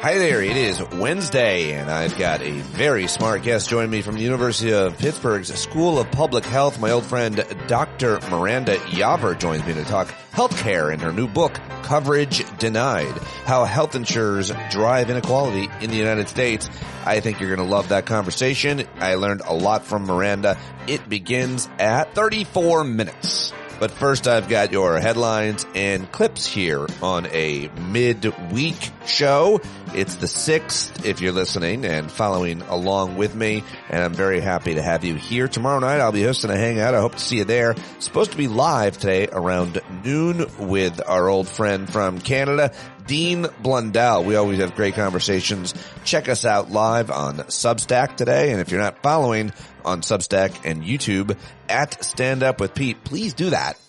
Hi there, it is Wednesday, and I've got a very smart guest joining me from the University of Pittsburgh's School of Public Health. My old friend, Dr. Miranda Yaver, joins me to talk healthcare in her new book, Coverage Denied, How Health Insurers Drive Inequality in the United States. I think you're going to love that conversation. I learned a lot from Miranda. It begins at 34 minutes. But first, I've got your headlines and clips here on a midweek show. It's the 6th if you're listening and following along with me, and I'm very happy to have you here. Tomorrow night, I'll be hosting a hangout. I hope to see you there. It's supposed to be live today around noon with our old friend from Canada, Dean Blundell. We always have great conversations. Check us out live on Substack today, and if you're not following on Substack and YouTube at Stand Up with Pete, please do that.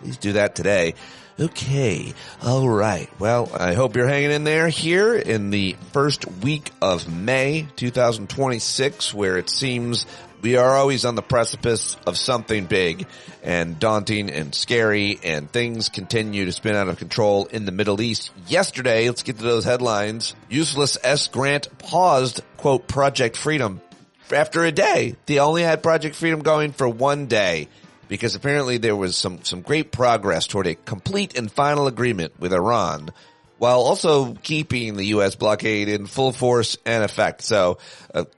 Please do that today. Okay. All right. Well, I hope you're hanging in there here in the first week of May 2026, where it seems we are always on the precipice of something big and daunting and scary, and things continue to spin out of control in the Middle East. Yesterday, let's get to those headlines. Useless S. Grant paused, quote, Project Freedom after a day. They only had Project Freedom going for one day because apparently there was some great progress toward a complete and final agreement with Iran, while also keeping the U.S. blockade in full force and effect. So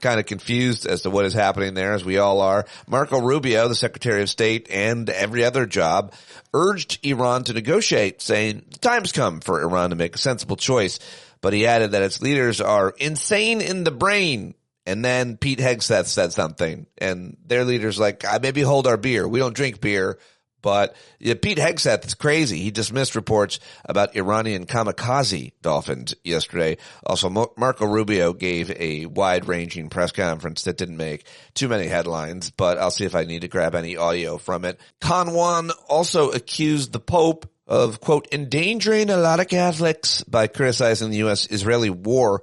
kind of confused as to what is happening there, as we all are. Marco Rubio, the Secretary of State, and every other job, urged Iran to negotiate, saying the time's come for Iran to make a sensible choice. But he added that its leaders are insane in the brain. And then Pete Hegseth said something, and their leader's like, maybe hold our beer. We don't drink beer. But Pete Hegseth is crazy. He dismissed reports about Iranian kamikaze dolphins yesterday. Also, Marco Rubio gave a wide-ranging press conference that didn't make too many headlines, but I'll see if I need to grab any audio from it. Kanwan also accused the Pope of, quote, endangering a lot of Catholics by criticizing the U.S.-Israeli war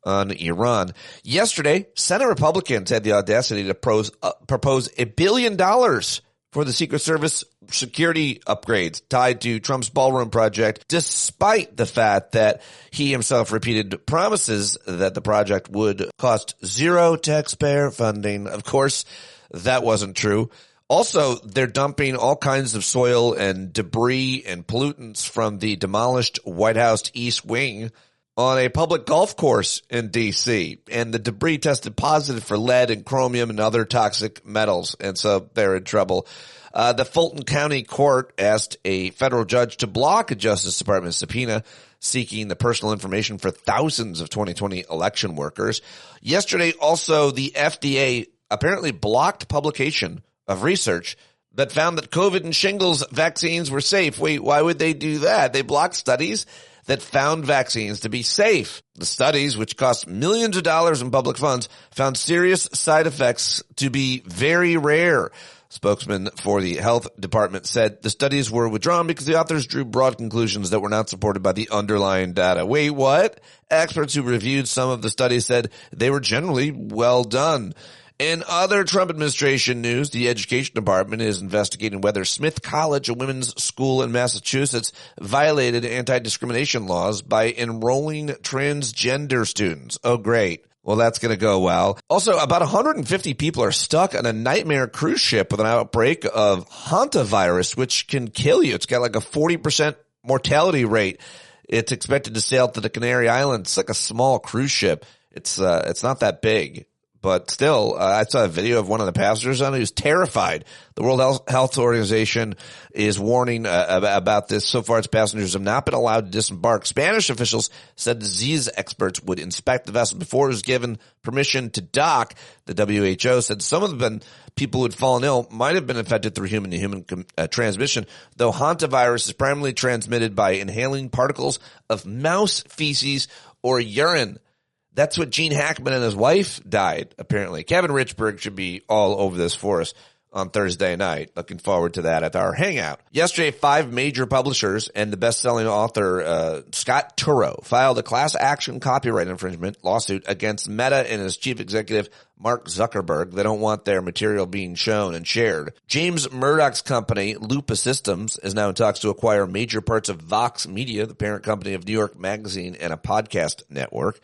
on Iran. Yesterday, Senate Republicans had the audacity to propose $1 billion for the Secret Service security upgrades tied to Trump's ballroom project, despite the fact that he himself repeated promises that the project would cost zero taxpayer funding. Of course, that wasn't true. Also, they're dumping all kinds of soil and debris and pollutants from the demolished White House East Wing on a public golf course in D.C., and the debris tested positive for lead and chromium and other toxic metals, and so they're in trouble. The Fulton County Court asked a federal judge to block a Justice Department subpoena seeking the personal information for thousands of 2020 election workers. Yesterday, also, the FDA apparently blocked publication of research that found that COVID and shingles vaccines were safe. Wait, why would they do that? They blocked studies that found vaccines to be safe. The studies, which cost millions of dollars in public funds, found serious side effects to be very rare. Spokesman for the health department said the studies were withdrawn because the authors drew broad conclusions that were not supported by the underlying data. Wait, what? Experts who reviewed some of the studies said they were generally well done. In other Trump administration news, the Education Department is investigating whether Smith College, a women's school in Massachusetts, violated anti-discrimination laws by enrolling transgender students. Oh, great. Well, that's going to go well. Also, about 150 people are stuck on a nightmare cruise ship with an outbreak of hantavirus, which can kill you. It's got like a 40% mortality rate. It's expected to sail to the Canary Islands. It's like a small cruise ship. It's not that big. But still, I saw a video of one of the passengers on it who's terrified. The World Health Organization is warning about this. So far, its passengers have not been allowed to disembark. Spanish officials said disease experts would inspect the vessel before it was given permission to dock. The WHO said some of the people who had fallen ill might have been infected through human-to-human transmission, though hantavirus is primarily transmitted by inhaling particles of mouse feces or urine. That's what Gene Hackman and his wife died, apparently. Kevin Richburg should be all over this for us. on Thursday night. Looking forward to that at our hangout. Yesterday, 5 major publishers and the best-selling author Scott Turow filed a class action copyright infringement lawsuit against Meta and his chief executive Mark Zuckerberg. They don't want their material being shown and shared. James Murdoch's company, Lupa Systems, is now in talks to acquire major parts of Vox Media, the parent company of New York Magazine and a podcast network.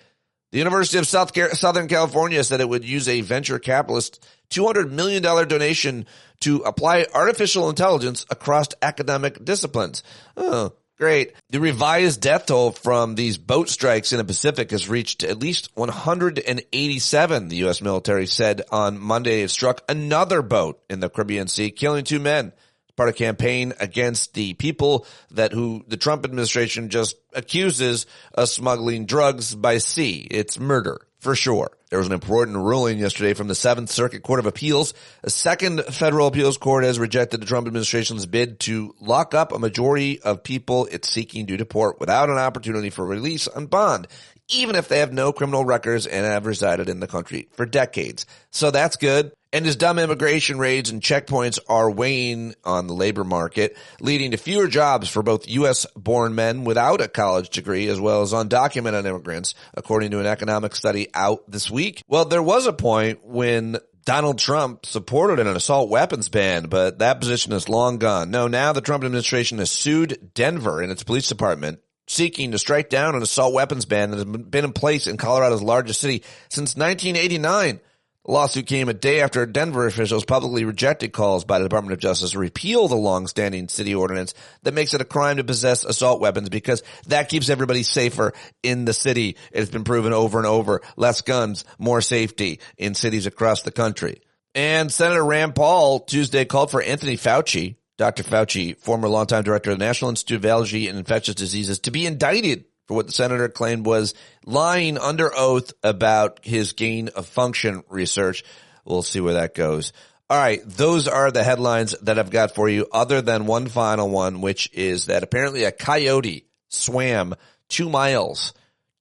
The University of Southern California said it would use a venture capitalist $200 million donation to apply artificial intelligence across academic disciplines. Oh, great. The revised death toll from these boat strikes in the Pacific has reached at least 187, the U.S. military said on Monday. It struck another boat in the Caribbean Sea, killing 2 men. Part of a campaign against the people who the Trump administration just accuses of smuggling drugs by sea. It's murder, for sure. There was an important ruling yesterday from the 7th Circuit Court of Appeals. A second federal appeals court has rejected the Trump administration's bid to lock up a majority of people it's seeking to deport without an opportunity for release on bond, even if they have no criminal records and have resided in the country for decades. So that's good. And as dumb immigration raids and checkpoints are weighing on the labor market, leading to fewer jobs for both U.S.-born men without a college degree as well as undocumented immigrants, according to an economic study out this week. Well, there was a point when Donald Trump supported an assault weapons ban, but that position is long gone. No, now the Trump administration has sued Denver and its police department, seeking to strike down an assault weapons ban that has been in place in Colorado's largest city since 1989. The lawsuit came a day after Denver officials publicly rejected calls by the Department of Justice to repeal the long-standing city ordinance that makes it a crime to possess assault weapons because that keeps everybody safer in the city. It's been proven over and over. Less guns, more safety in cities across the country. And Senator Rand Paul Tuesday called for Anthony Fauci, Dr. Fauci, former longtime director of the National Institute of Allergy and Infectious Diseases, to be indicted for what the senator claimed was lying under oath about his gain of function research. We'll see where that goes. All right, those are the headlines that I've got for you, other than one final one, which is that apparently a coyote swam 2 miles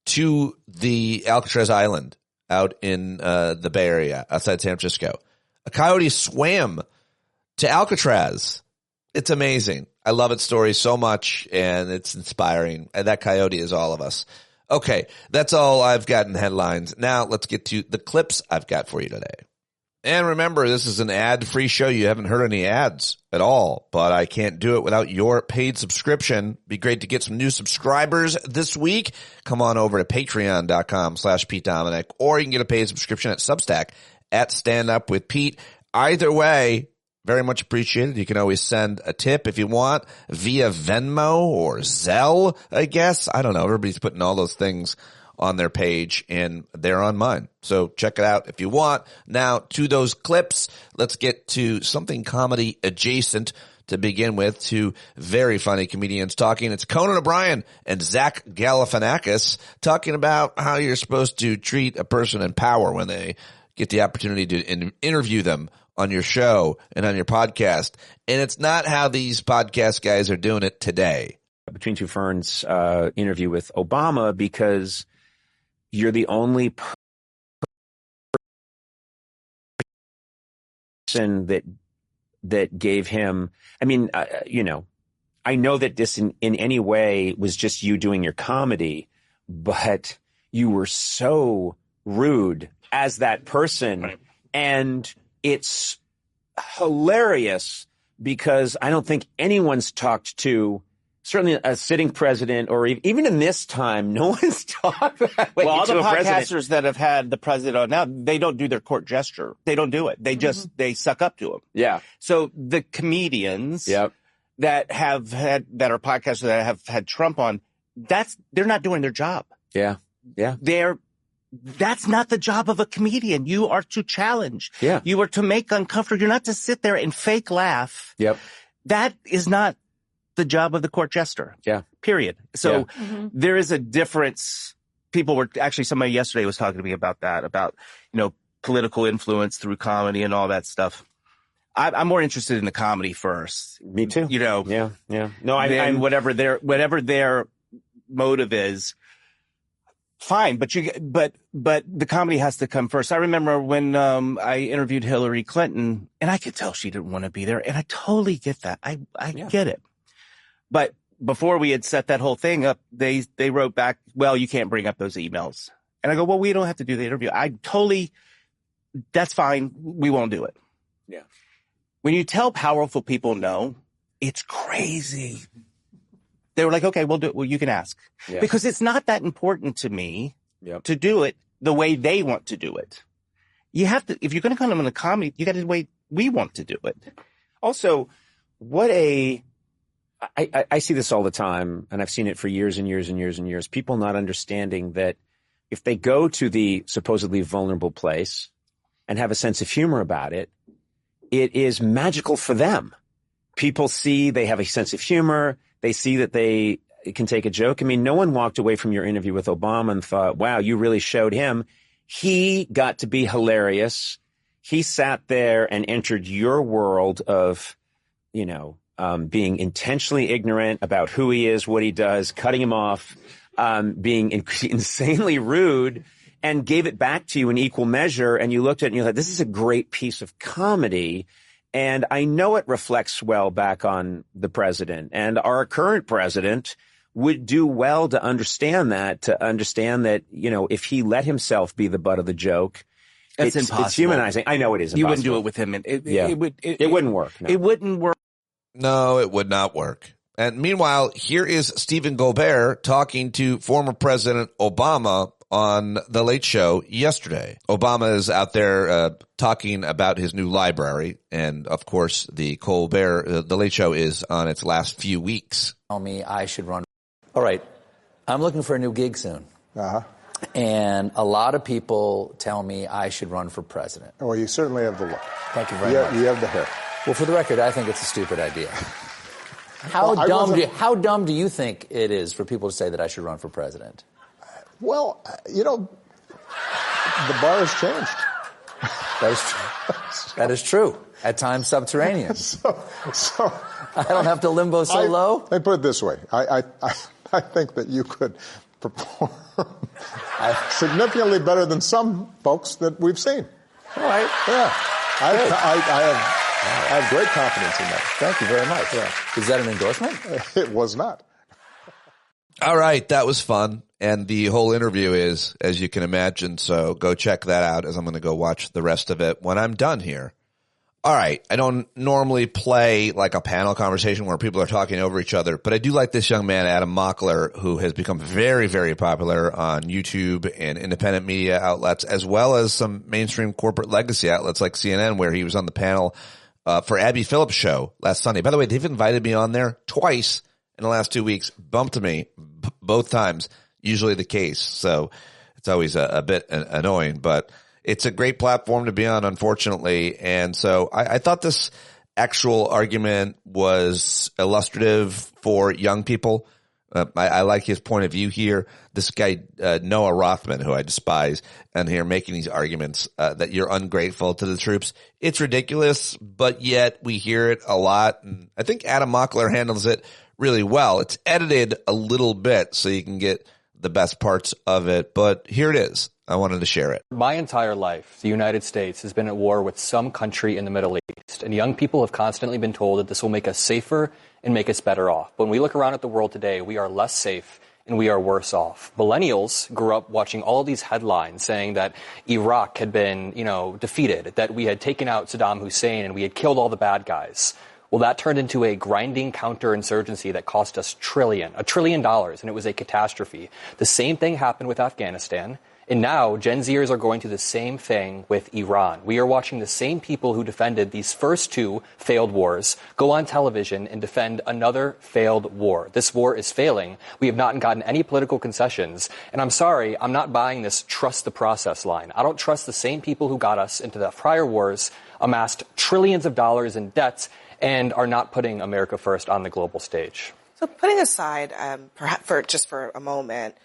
to the Alcatraz Island out in the Bay Area outside San Francisco. A coyote swam to Alcatraz. It's amazing. I love its story so much, and it's inspiring. And that coyote is all of us. Okay, that's all I've got in headlines. Now let's get to the clips I've got for you today. And remember, this is an ad-free show. You haven't heard any ads at all, but I can't do it without your paid subscription. Be great to get some new subscribers this week. Come on over to patreon.com/Pete Dominic, or you can get a paid subscription at Substack at StandUpWithPete. Either way, very much appreciated. You can always send a tip if you want via Venmo or Zelle, I guess. I don't know. Everybody's putting all those things on their page, and they're on mine. So check it out if you want. Now, to those clips, let's get to something comedy adjacent to begin with. 2 very funny comedians talking. It's Conan O'Brien and Zach Galifianakis talking about how you're supposed to treat a person in power when they get the opportunity to interview them on your show and on your podcast. And it's not how these podcast guys are doing it today. Between Two Ferns interview with Obama, because you're the only person that gave him, I mean, I know that this in any way was just you doing your comedy, but you were so rude as that person. Right. And it's hilarious because I don't think anyone's talked to, certainly a sitting president, or even in this time, no one's talked that way. Well, all the podcasters president that have had the president on now, they don't do their court gesture. They don't do it. They just, they suck up to him. Yeah. So the comedians that are podcasters that have had Trump on, they're not doing their job. Yeah. Yeah. That's not the job of a comedian. You are to challenge. Yeah. You are to make uncomfortable. You're not to sit there and fake laugh. Yep. That is not the job of the court jester. Yeah. Period. So there is a difference. Somebody yesterday was talking to me about that, about, political influence through comedy and all that stuff. I'm more interested in the comedy first. Me too. Yeah. Yeah. No, I'm whatever their motive is. fine, but the comedy has to come first. I remember when I interviewed Hillary Clinton, and I could tell she didn't want to be there, and I totally get that. I get it. But before we had set that whole thing up, they wrote back, well, you can't bring up those emails. And I go, well, we don't have to do the interview. That's fine. We won't do it. Yeah. When you tell powerful people no, it's crazy. They were like, okay, we'll do it. Well, you can ask. Yeah. Because it's not that important to me to do it the way they want to do it. You have to, if you're going to come in a comedy, you got to do the way we want to do it. Also, I see this all the time, and I've seen it for years and years and years and years. People not understanding that if they go to the supposedly vulnerable place and have a sense of humor about it, it is magical for them. People see they have a sense of humor. They see that they can take a joke. I mean, no one walked away from your interview with Obama and thought, wow, you really showed him. He got to be hilarious. He sat there and entered your world of, being intentionally ignorant about who he is, what he does, cutting him off, being insanely rude, and gave it back to you in equal measure. And you looked at it and you thought, this is a great piece of comedy. And I know it reflects well back on the president, and our current president would do well to understand that, if he let himself be the butt of the joke, it's impossible. It's humanizing. I know it is impossible. You wouldn't do it with him. It wouldn't work. No. It wouldn't work. No, it would not work. And meanwhile, here is Stephen Colbert talking to former President Obama on The Late Show yesterday. Obama is out there talking about his new library. And, of course, The Late Show is on its last few weeks. Tell me I should run. All right. I'm looking for a new gig soon. Uh-huh. And a lot of people tell me I should run for president. Well, you certainly have the look. Thank you very much. You have the hair. Well, for the record, I think it's a stupid idea. How dumb do you think it is for people to say that I should run for president? Well, the bar has changed. That is true. At times subterranean. So I don't have to limbo so low. Let me put it this way. I think that you could perform significantly better than some folks that we've seen. All right. Yeah. I have great confidence in that. Thank you very much. Yeah. Is that an endorsement? It was not. All right. That was fun. And the whole interview is, as you can imagine, so go check that out as I'm going to go watch the rest of it when I'm done here. All right. I don't normally play like a panel conversation where people are talking over each other, but I do like this young man, Adam Mockler, who has become very, very popular on YouTube and independent media outlets, as well as some mainstream corporate legacy outlets like CNN, where he was on the panel for Abby Phillips' show last Sunday. By the way, they've invited me on there twice in the last 2 weeks, bumped me both times, usually the case. So it's always a bit annoying, but it's a great platform to be on, unfortunately. And so I thought this actual argument was illustrative for young people. I like his point of view here. This guy, Noah Rothman, who I despise, and here making these arguments that you're ungrateful to the troops. It's ridiculous, but yet we hear it a lot. And I think Adam Mockler handles it really well. It's edited a little bit so you can get the best parts of it, but here it is. I wanted to share it. My entire life, the United States has been at war with some country in the Middle East, and young people have constantly been told that this will make us safer and make us better off. But when we look around at the world today, we are less safe and we are worse off. Millennials grew up watching all of these headlines saying that Iraq had been, defeated, that we had taken out Saddam Hussein and we had killed all the bad guys. Well, that turned into a grinding counterinsurgency that cost us $1 trillion, and it was a catastrophe. The same thing happened with Afghanistan. And now Gen Zers are going through the same thing with Iran. We are watching the same people who defended these first two failed wars go on television and defend another failed war. This war is failing. We have not gotten any political concessions. And I'm sorry, I'm not buying this trust the process line. I don't trust the same people who got us into the prior wars, amassed trillions of dollars in debts, and are not putting America first on the global stage. So putting aside, perhaps for a moment,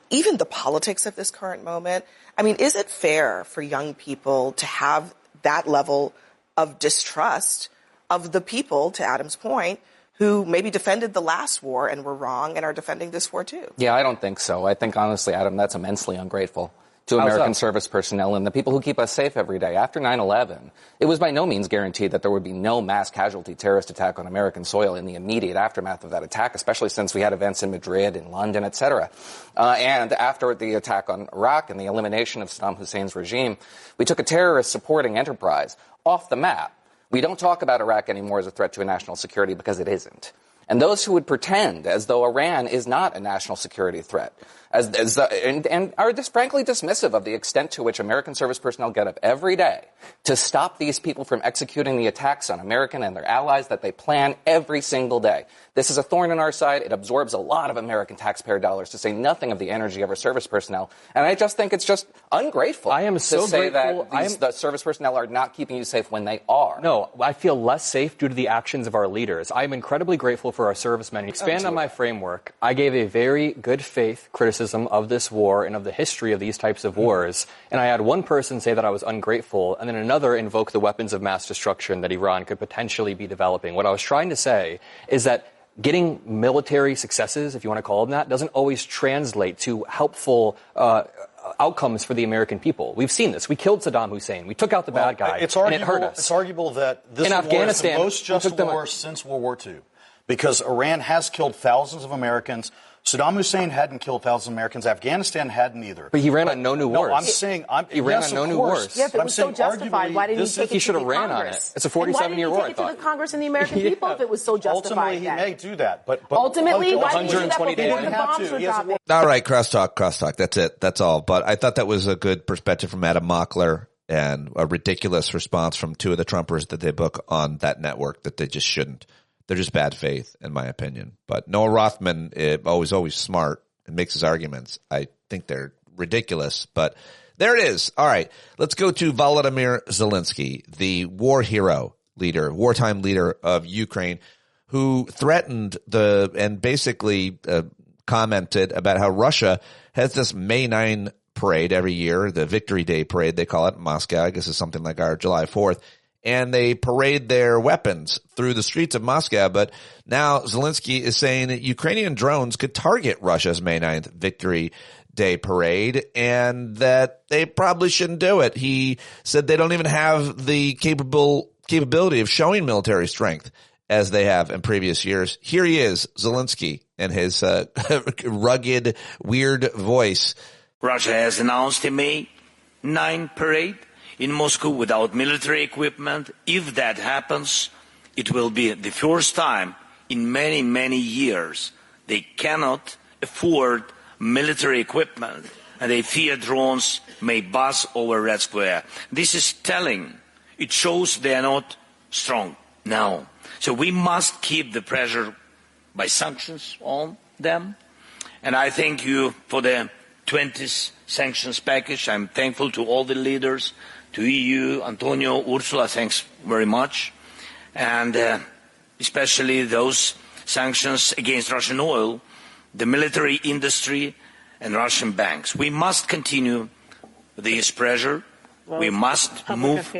even the politics of this current moment, is it fair for young people to have that level of distrust of the people, to Adam's point, who maybe defended the last war and were wrong and are defending this war too. Yeah, I don't think so. I think, honestly, Adam, that's immensely ungrateful to American service personnel and the people who keep us safe every day. After 9/11, it was by no means guaranteed that there would be no mass casualty terrorist attack on American soil in the immediate aftermath of that attack, especially since we had events in Madrid, in London, etc. And after the attack on Iraq and the elimination of Saddam Hussein's regime, we took a terrorist-supporting enterprise off the map. We don't talk about Iraq anymore as a threat to national security because it isn't. And those who would pretend as though Iran is not a national security threat and are just frankly dismissive of the extent to which American service personnel get up every day to stop these people from executing the attacks on American and their allies that they plan every single day. This is a thorn in our side. It absorbs a lot of American taxpayer dollars, to say nothing of the energy of our service personnel. And I just think it's just ungrateful to say that the service personnel are not keeping you safe when they are. No, I feel less safe due to the actions of our leaders. I am incredibly grateful for our servicemen. Expand on my framework. I gave a very good faith criticism of this war and of the history of these types of wars. And I had one person say that I was ungrateful, and then another invoke the weapons of mass destruction that Iran could potentially be developing. What I was trying to say is that getting military successes, if you want to call them that, doesn't always translate to helpful outcomes for the American people. We've seen this. We killed Saddam Hussein. We took out the bad guy, and it hurt us. It's arguable that this war is the most just war since World War II, because Iran has killed thousands of Americans. Saddam Hussein hadn't killed thousands of Americans. Afghanistan hadn't either. But he ran on no new wars. No, I'm saying... He ran on no new wars. Yeah, but it was so justified. Why didn't he take it to the Congress? He should have ran on it. It's a 47-year war, I thought. Why didn't he take it to the Congress and the American people if it was so justified? Ultimately, he may do that. But ultimately, why didn't he do that before the bombs were dropping? All right, crosstalk. That's it. That's all. But I thought that was a good perspective from Adam Mockler, and a ridiculous response from two of the Trumpers that they book on that network that they just shouldn't. They're just bad faith, in my opinion. But Noah Rothman, always smart and makes his arguments. I think they're ridiculous, but there it is. All right, let's go to Volodymyr Zelensky, the war hero leader, wartime leader of Ukraine, who threatened and basically commented about how Russia has this May 9 parade every year, the Victory Day parade, they call it in Moscow. I guess it's something like our July 4th. And they parade their weapons through the streets of Moscow. But now Zelensky is saying that Ukrainian drones could target Russia's May 9th Victory Day parade, and that they probably shouldn't do it. He said they don't even have the capability of showing military strength as they have in previous years. Here he is, Zelensky, and his rugged, weird voice. Russia has announced a May 9 parade in Moscow without military equipment. If that happens, it will be the first time in many, many years they cannot afford military equipment, and they fear drones may buzz over Red Square. This is telling. It shows they are not strong now. So we must keep the pressure by sanctions on them. And I thank you for the 20th sanctions package. I'm thankful to all the leaders, to EU, Antonio, Ursula, thanks very much. And especially those sanctions against Russian oil, the military industry, and Russian banks. We must continue this pressure. We must move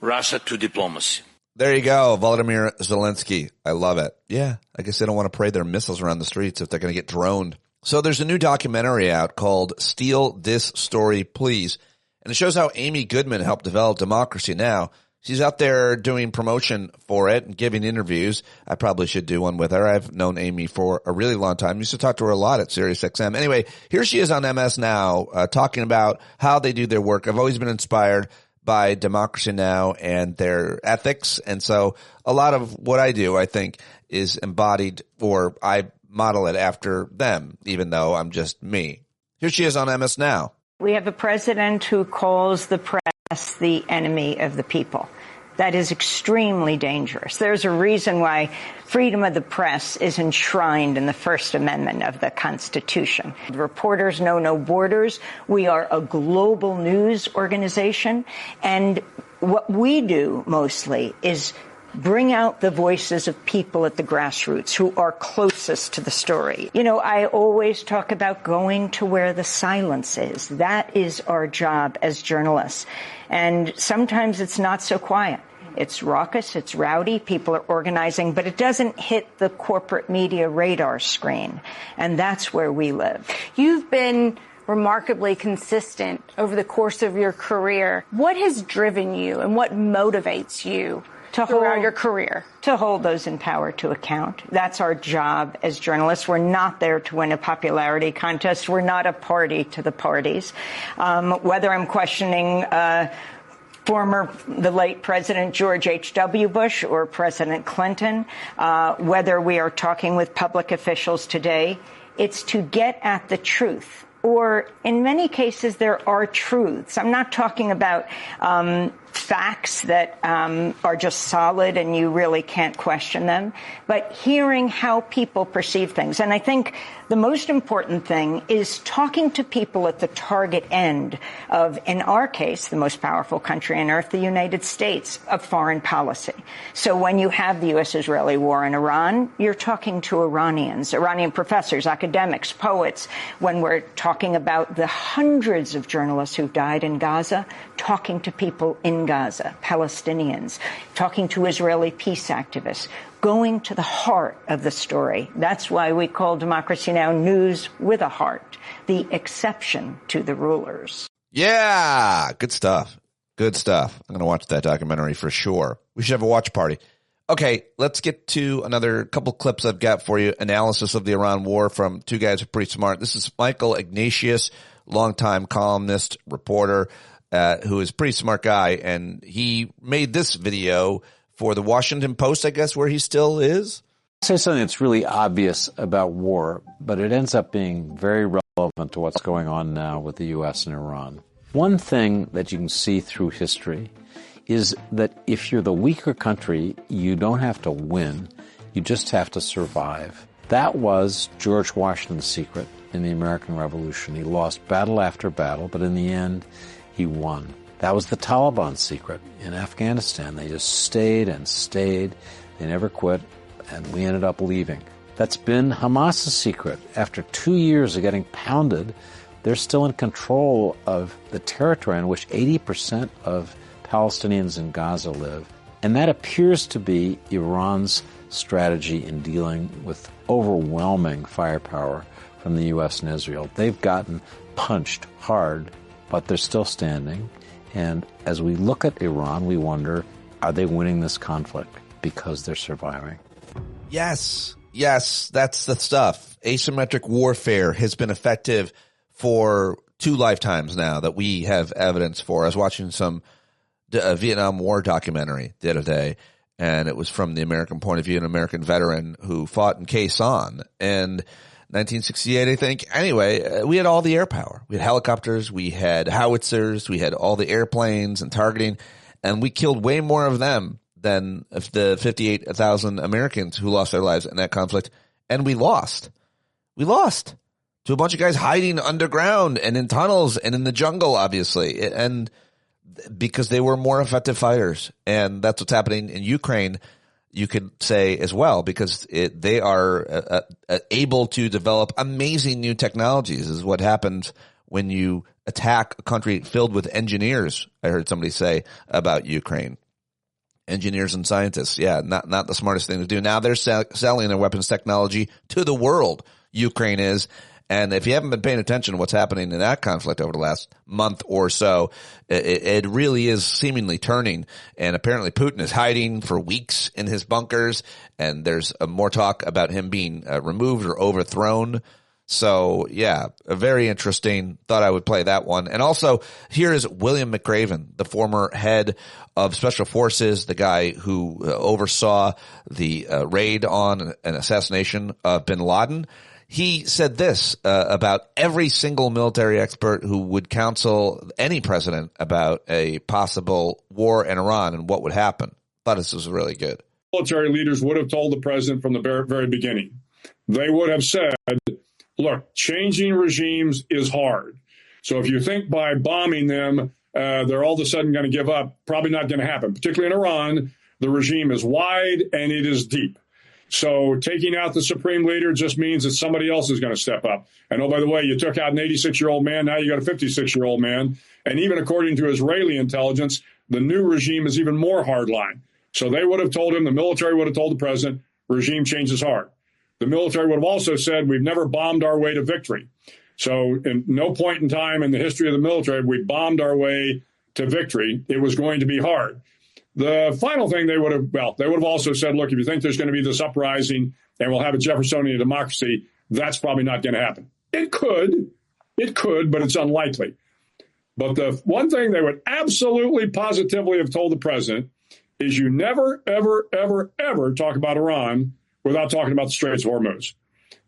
Russia to diplomacy. There you go, Volodymyr Zelensky. I love it. Yeah, I guess they don't want to parade their missiles around the streets if they're going to get droned. So there's a new documentary out called Steal This Story, Please. And it shows how Amy Goodman helped develop Democracy Now! She's out there doing promotion for it and giving interviews. I probably should do one with her. I've known Amy for a really long time. I used to talk to her a lot at SiriusXM. Anyway, here she is on MS Now, talking about how they do their work. I've always been inspired by Democracy Now! And their ethics. And so a lot of what I do, I think, is embodied, or I model it after them, even though I'm just me. Here she is on MS Now. We have a president who calls the press the enemy of the people. That is extremely dangerous. There's a reason why freedom of the press is enshrined in the First Amendment of the Constitution. Reporters know no borders. We are a global news organization. And what we do mostly is bring out the voices of people at the grassroots who are closest to the story. You know, I always talk about going to where the silence is. That is our job as journalists. And sometimes it's not so quiet. It's raucous, it's rowdy, people are organizing, but it doesn't hit the corporate media radar screen. And that's where we live. You've been remarkably consistent over the course of your career. What has driven you and what motivates you throughout your career? To hold those in power to account. That's our job as journalists. We're not there to win a popularity contest. We're not a party to the parties. Whether I'm questioning the late President George H.W. Bush or President Clinton, whether we are talking with public officials today, it's to get at the truth. Or in many cases, there are truths. I'm not talking about facts that are just solid and you really can't question them, but hearing how people perceive things. And I think the most important thing is talking to people at the target end of, in our case, the most powerful country on earth, the United States, of foreign policy. So when you have the U.S.-Israeli war in Iran, you're talking to Iranians, Iranian professors, academics, poets. When we're talking about the hundreds of journalists who've died in Gaza, talking to people in Gaza, Palestinians, talking to Israeli peace activists, going to the heart of the story. That's why we call Democracy Now! News with a heart, the exception to the rulers. Yeah, good stuff. Good stuff. I'm going to watch that documentary for sure. We should have a watch party. Okay, let's get to another couple clips I've got for you. Analysis of the Iran war from two guys who are pretty smart. This is Michael Ignatius, longtime columnist, reporter, who is a pretty smart guy, and he made this video for the Washington Post, I guess, where he still is. I'll say something that's really obvious about war, but it ends up being very relevant to what's going on now with the U.S. and Iran. One thing that you can see through history is that if you're the weaker country, you don't have to win, you just have to survive. That was George Washington's secret in the American Revolution. He lost battle after battle, but in the end, he won. That was the Taliban's secret in Afghanistan. They just stayed and stayed. They never quit, and we ended up leaving. That's been Hamas's secret. After 2 years of getting pounded, they're still in control of the territory in which 80% of Palestinians in Gaza live. And that appears to be Iran's strategy in dealing with overwhelming firepower from the U.S. and Israel. They've gotten punched hard, but they're still standing. And as we look at Iran, we wonder, are they winning this conflict because they're surviving? Yes, that's the stuff. Asymmetric warfare has been effective for 2 lifetimes now that we have evidence for. I was watching some Vietnam War documentary the other day, and it was from the American point of view, an American veteran who fought in Khe Sanh in 1968, I think. Anyway, we had all the air power. We had helicopters, we had howitzers, we had all the airplanes and targeting, and we killed way more of them than the 58,000 Americans who lost their lives in that conflict. And we lost. We lost to a bunch of guys hiding underground and in tunnels and in the jungle, obviously, and because they were more effective fighters. And that's what's happening in Ukraine, you could say as well, because they are able to develop amazing new technologies. This is what happens when you attack a country filled with engineers. I heard somebody say about Ukraine. Engineers and scientists. Yeah, not the smartest thing to do. Now they're selling their weapons technology to the world. Ukraine is. And if you haven't been paying attention to what's happening in that conflict over the last month or so, it really is seemingly turning. And apparently Putin is hiding for weeks in his bunkers, and there's more talk about him being removed or overthrown. So, yeah, very interesting. Thought I would play that one. And also, here is William McRaven, the former head of Special Forces, the guy who oversaw the raid on an assassination of bin Laden. He said this about every single military expert who would counsel any president about a possible war in Iran and what would happen. Thought this was really good. Military leaders would have told the president from the very beginning. They would have said, look, changing regimes is hard. So if you think by bombing them, they're all of a sudden going to give up, probably not going to happen. Particularly in Iran, the regime is wide and it is deep. So taking out the supreme leader just means that somebody else is going to step up. And oh, by the way, you took out an 86-year-old man. Now you got a 56-year-old man. And even according to Israeli intelligence, the new regime is even more hardline. So they would have told him, the military would have told the president, regime change is hard. The military would have also said, we've never bombed our way to victory. So in no point in time in the history of the military have we bombed our way to victory. It was going to be hard. The final thing they would have also said, look, if you think there's going to be this uprising and we'll have a Jeffersonian democracy, that's probably not going to happen. It could, but it's unlikely. But the one thing they would absolutely positively have told the president is you never, ever, ever, ever talk about Iran without talking about the Straits of Hormuz.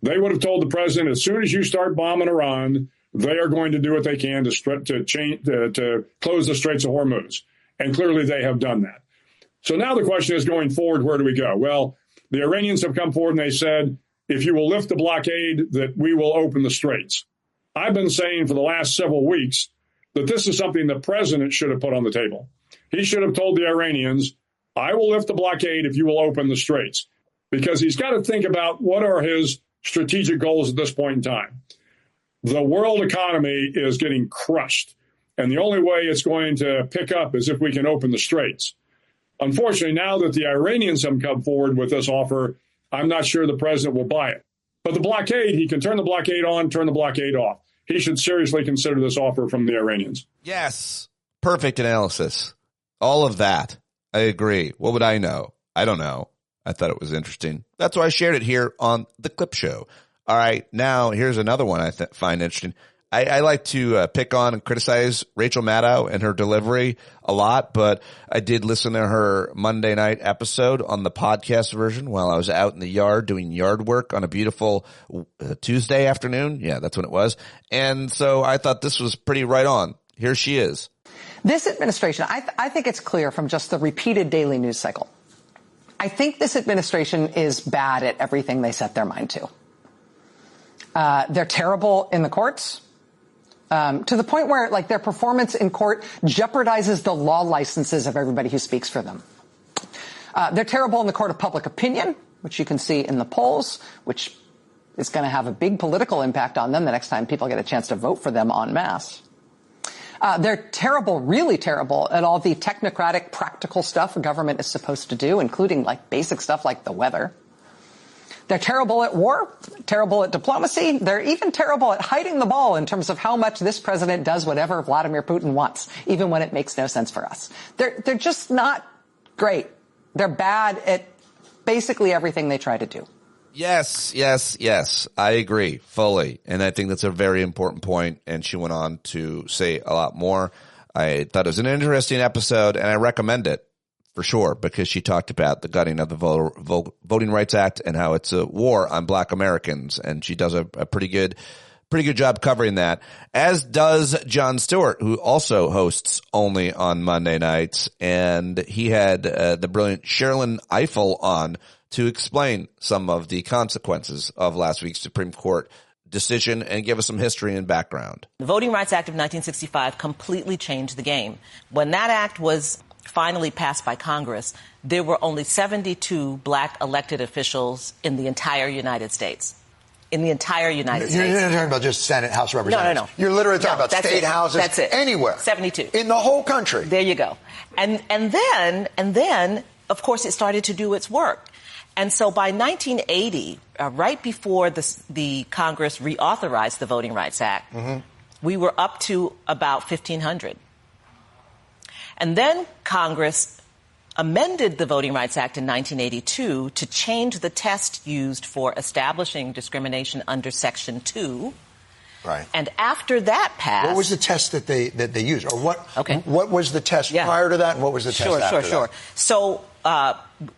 They would have told the president, as soon as you start bombing Iran, they are going to do what they can to close the Straits of Hormuz. And clearly they have done that. So now the question is, going forward, where do we go? Well, the Iranians have come forward and they said, if you will lift the blockade, that we will open the straits. I've been saying for the last several weeks that this is something the president should have put on the table. He should have told the Iranians, I will lift the blockade if you will open the straits, because he's got to think about what are his strategic goals at this point in time. The world economy is getting crushed, and the only way it's going to pick up is if we can open the straits. Unfortunately, now that the Iranians have come forward with this offer, I'm not sure the president will buy it. But the blockade, he can turn the blockade on, turn the blockade off. He should seriously consider this offer from the Iranians. Yes. Perfect analysis. All of that. I agree. What would I know? I don't know. I thought it was interesting. That's why I shared it here on the Clip Show. All right. Now, here's another one I find interesting. I like to pick on and criticize Rachel Maddow and her delivery a lot, but I did listen to her Monday night episode on the podcast version while I was out in the yard doing yard work on a beautiful Tuesday afternoon. Yeah, that's when it was. And so I thought this was pretty right on. Here she is. This administration, I think it's clear from just the repeated daily news cycle. I think this administration is bad at everything they set their mind to. They're terrible in the courts. To the point where, like, their performance in court jeopardizes the law licenses of everybody who speaks for them. They're terrible in the court of public opinion, which you can see in the polls, which is going to have a big political impact on them the next time people get a chance to vote for them en masse. They're terrible, really terrible, at all the technocratic, practical stuff a government is supposed to do, including, like, basic stuff like the weather. They're terrible at war, terrible at diplomacy. They're even terrible at hiding the ball in terms of how much this president does whatever Vladimir Putin wants, even when it makes no sense for us. They're just not great. They're bad at basically everything they try to do. Yes. I agree fully. And I think that's a very important point. And she went on to say a lot more. I thought it was an interesting episode, and I recommend it. For sure, because she talked about the gutting of the Voting Rights Act and how it's a war on Black Americans, and she does a pretty good job covering that. As does Jon Stewart, who also hosts only on Monday nights, and he had the brilliant Sherrilyn Ifill on to explain some of the consequences of last week's Supreme Court decision and give us some history and background. The Voting Rights Act of 1965 completely changed the game. When that act was finally passed by Congress, there were only 72 black elected officials in the entire United States. In the entire United States. You're not talking about just Senate, House of Representatives. No. You're literally talking about state houses. That's it. Anywhere. 72. In the whole country. There you go. And then, of course, it started to do its work. And so by 1980, right before the Congress reauthorized the Voting Rights Act, we were up to about 1,500. And then Congress amended the Voting Rights Act in 1982 to change the test used for establishing discrimination under Section 2. Right. And after that passed... What was the test that they used? Or what was the test prior to that, and what was the test after that? Sure. So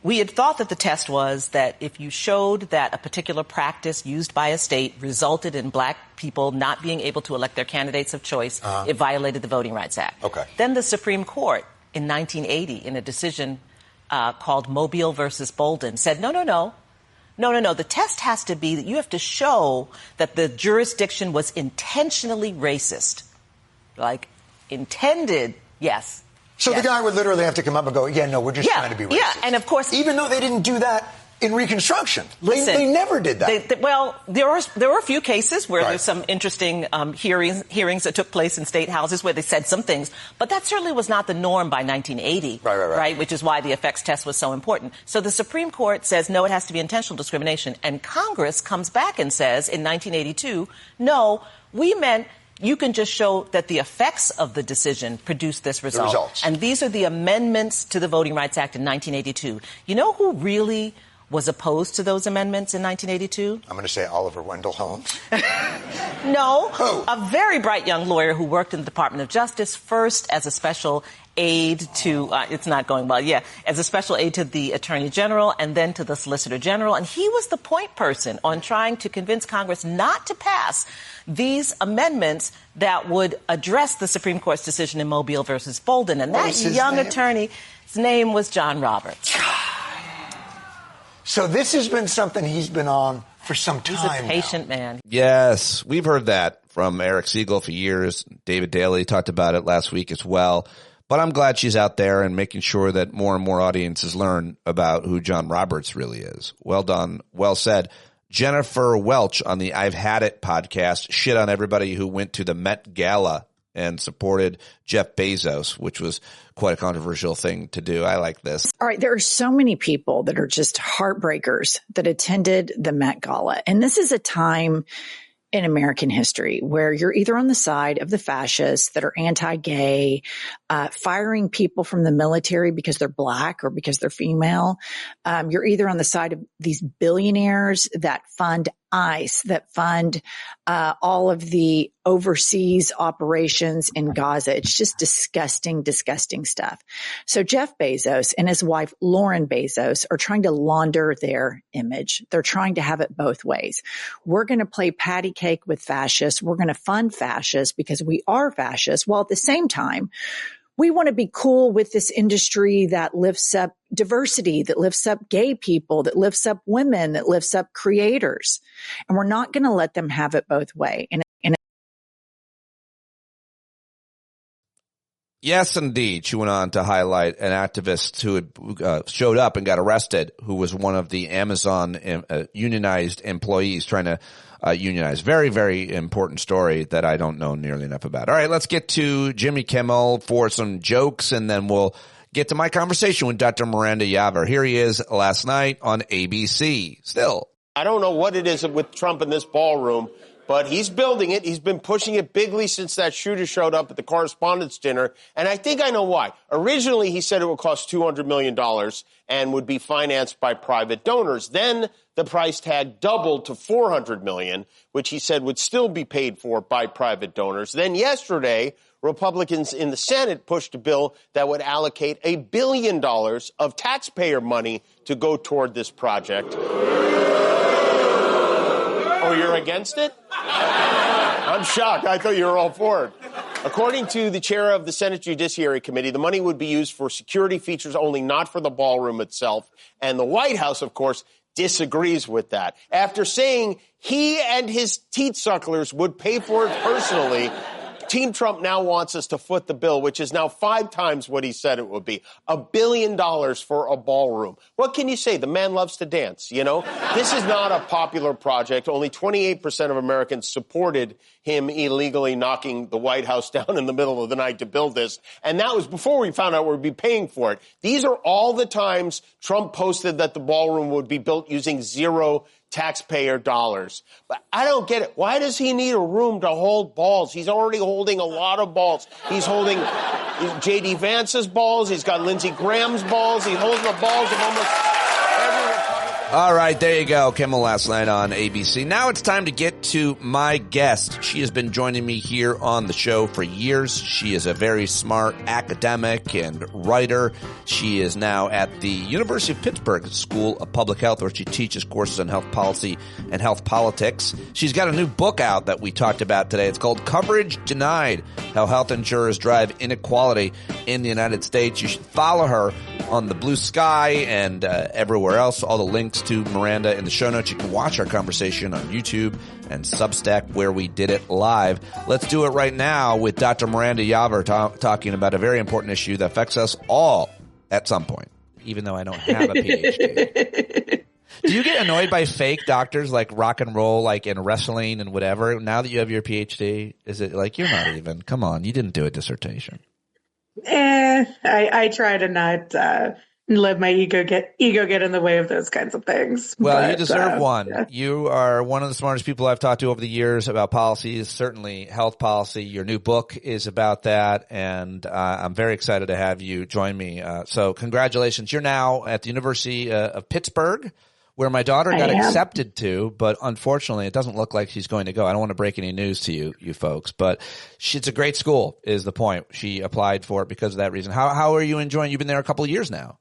we had thought that the test was that if you showed that a particular practice used by a state resulted in black people not being able to elect their candidates of choice, it violated the Voting Rights Act. Okay. Then the Supreme Court in 1980, in a decision called Mobile versus Bolden, said, no. The test has to be that you have to show that the jurisdiction was intentionally racist. Like, intended, yes. So the guy would literally have to come up and go, we're just trying to be racist. Yeah, and of course... Even though they didn't do that in Reconstruction. Listen, they never did that. Well, there were a few cases where there's some interesting hearings that took place in state houses where they said some things, but that certainly was not the norm by 1980, right? Which is why the effects test was so important. So the Supreme Court says, no, it has to be intentional discrimination. And Congress comes back and says in 1982, no, we meant you can just show that the effects of the decision produced this result. The results. And these are the amendments to the Voting Rights Act in 1982. You know who really was opposed to those amendments in 1982? I'm going to say Oliver Wendell Holmes. No. A very bright young lawyer who worked in the Department of Justice, first as a special aide to, it's not going well, as a special aide to the Attorney General and then to the Solicitor General. And he was the point person on trying to convince Congress not to pass these amendments that would address the Supreme Court's decision in Mobile versus Bolden. And that young attorney, his name was John Roberts. So this has been something he's been on for some time. He's a patient man. Yes, we've heard that from Eric Siegel for years. David Daley talked about it last week as well. But I'm glad she's out there and making sure that more and more audiences learn about who John Roberts really is. Well done. Well said. Jennifer Welch on the I've Had It podcast shit on everybody who went to the Met Gala and supported Jeff Bezos, which was quite a controversial thing to do. I like this. All right. There are so many people that are just heartbreakers that attended the Met Gala. And this is a time in American history where you're either on the side of the fascists that are anti-gay, firing people from the military because they're black or because they're female. You're either on the side of these billionaires that fund ICE, that fund all of the overseas operations in Gaza. It's just disgusting, disgusting stuff. So Jeff Bezos and his wife, Lauren Bezos, are trying to launder their image. They're trying to have it both ways. We're going to play patty cake with fascists. We're going to fund fascists because we are fascists, while at the same time, we want to be cool with this industry that lifts up diversity, that lifts up gay people, that lifts up women, that lifts up creators. And we're not going to let them have it both ways. Yes, indeed. She went on to highlight an activist who had showed up and got arrested, who was one of the Amazon unionized employees trying to unionize. Very, very important story that I don't know nearly enough about. All right, let's get to Jimmy Kimmel for some jokes, and then we'll get to my conversation with Dr. Miranda Yaver. Here he is last night on ABC. Still, I don't know what it is with Trump in this ballroom, but he's building it. He's been pushing it bigly since that shooter showed up at the Correspondents' Dinner. And I think I know why. Originally, he said it would cost $200 million and would be financed by private donors. Then the price tag doubled to $400 million, which he said would still be paid for by private donors. Then yesterday, Republicans in the Senate pushed a bill that would allocate $1 billion of taxpayer money to go toward this project. Oh, you're against it? I'm shocked. I thought you were all for it. According to the chair of the Senate Judiciary Committee, the money would be used for security features only, not for the ballroom itself. And the White House, of course, disagrees with that. After saying he and his teat sucklers would pay for it personally, Team Trump now wants us to foot the bill, which is now 5 times what he said it would be. $1 billion for a ballroom. What can you say? The man loves to dance, you know? This is not a popular project. Only 28% of Americans supported him illegally knocking the White House down in the middle of the night to build this. And that was before we found out we'd be paying for it. These are all the times Trump posted that the ballroom would be built using zero taxpayer dollars. But I don't get it. Why does he need a room to hold balls? He's already holding a lot of balls. He's holding J.D. Vance's balls. He's got Lindsey Graham's balls. He's holding the balls of almost every Republican. All right, there you go. Kimmel last night on ABC. Now it's time to get to my guest. She has been joining me here on the show for years. She is a very smart academic and writer. She is now at the University of Pittsburgh School of Public Health, where she teaches courses on health policy and health politics. She's got a new book out that we talked about today. It's called Coverage Denied: How Health Insurers Drive Inequality in the United States. You should follow her on the Blue Sky and everywhere else. All the links to Miranda in the show notes. You can watch our conversation on YouTube and Substack, where we did it live. Let's do it right now with Dr. Miranda Yaver talking about a very important issue that affects us all at some point, even though I don't have a PhD. Do you get annoyed by fake doctors like rock and roll, like in wrestling and whatever? Now that you have your PhD, is it like, you're not even, come on, you didn't do a dissertation? I try to not let my ego get in the way of those kinds of things. Well, but, you deserve one. Yeah. You are one of the smartest people I've talked to over the years about policies, certainly health policy. Your new book is about that, and I'm very excited to have you join me. So congratulations. You're now at the University of Pittsburgh, where my daughter got accepted to, but unfortunately it doesn't look like she's going to go. I don't want to break any news to you folks, but it's a great school is the point. She applied for it because of that reason. How are you enjoying? You've been there a couple of years now.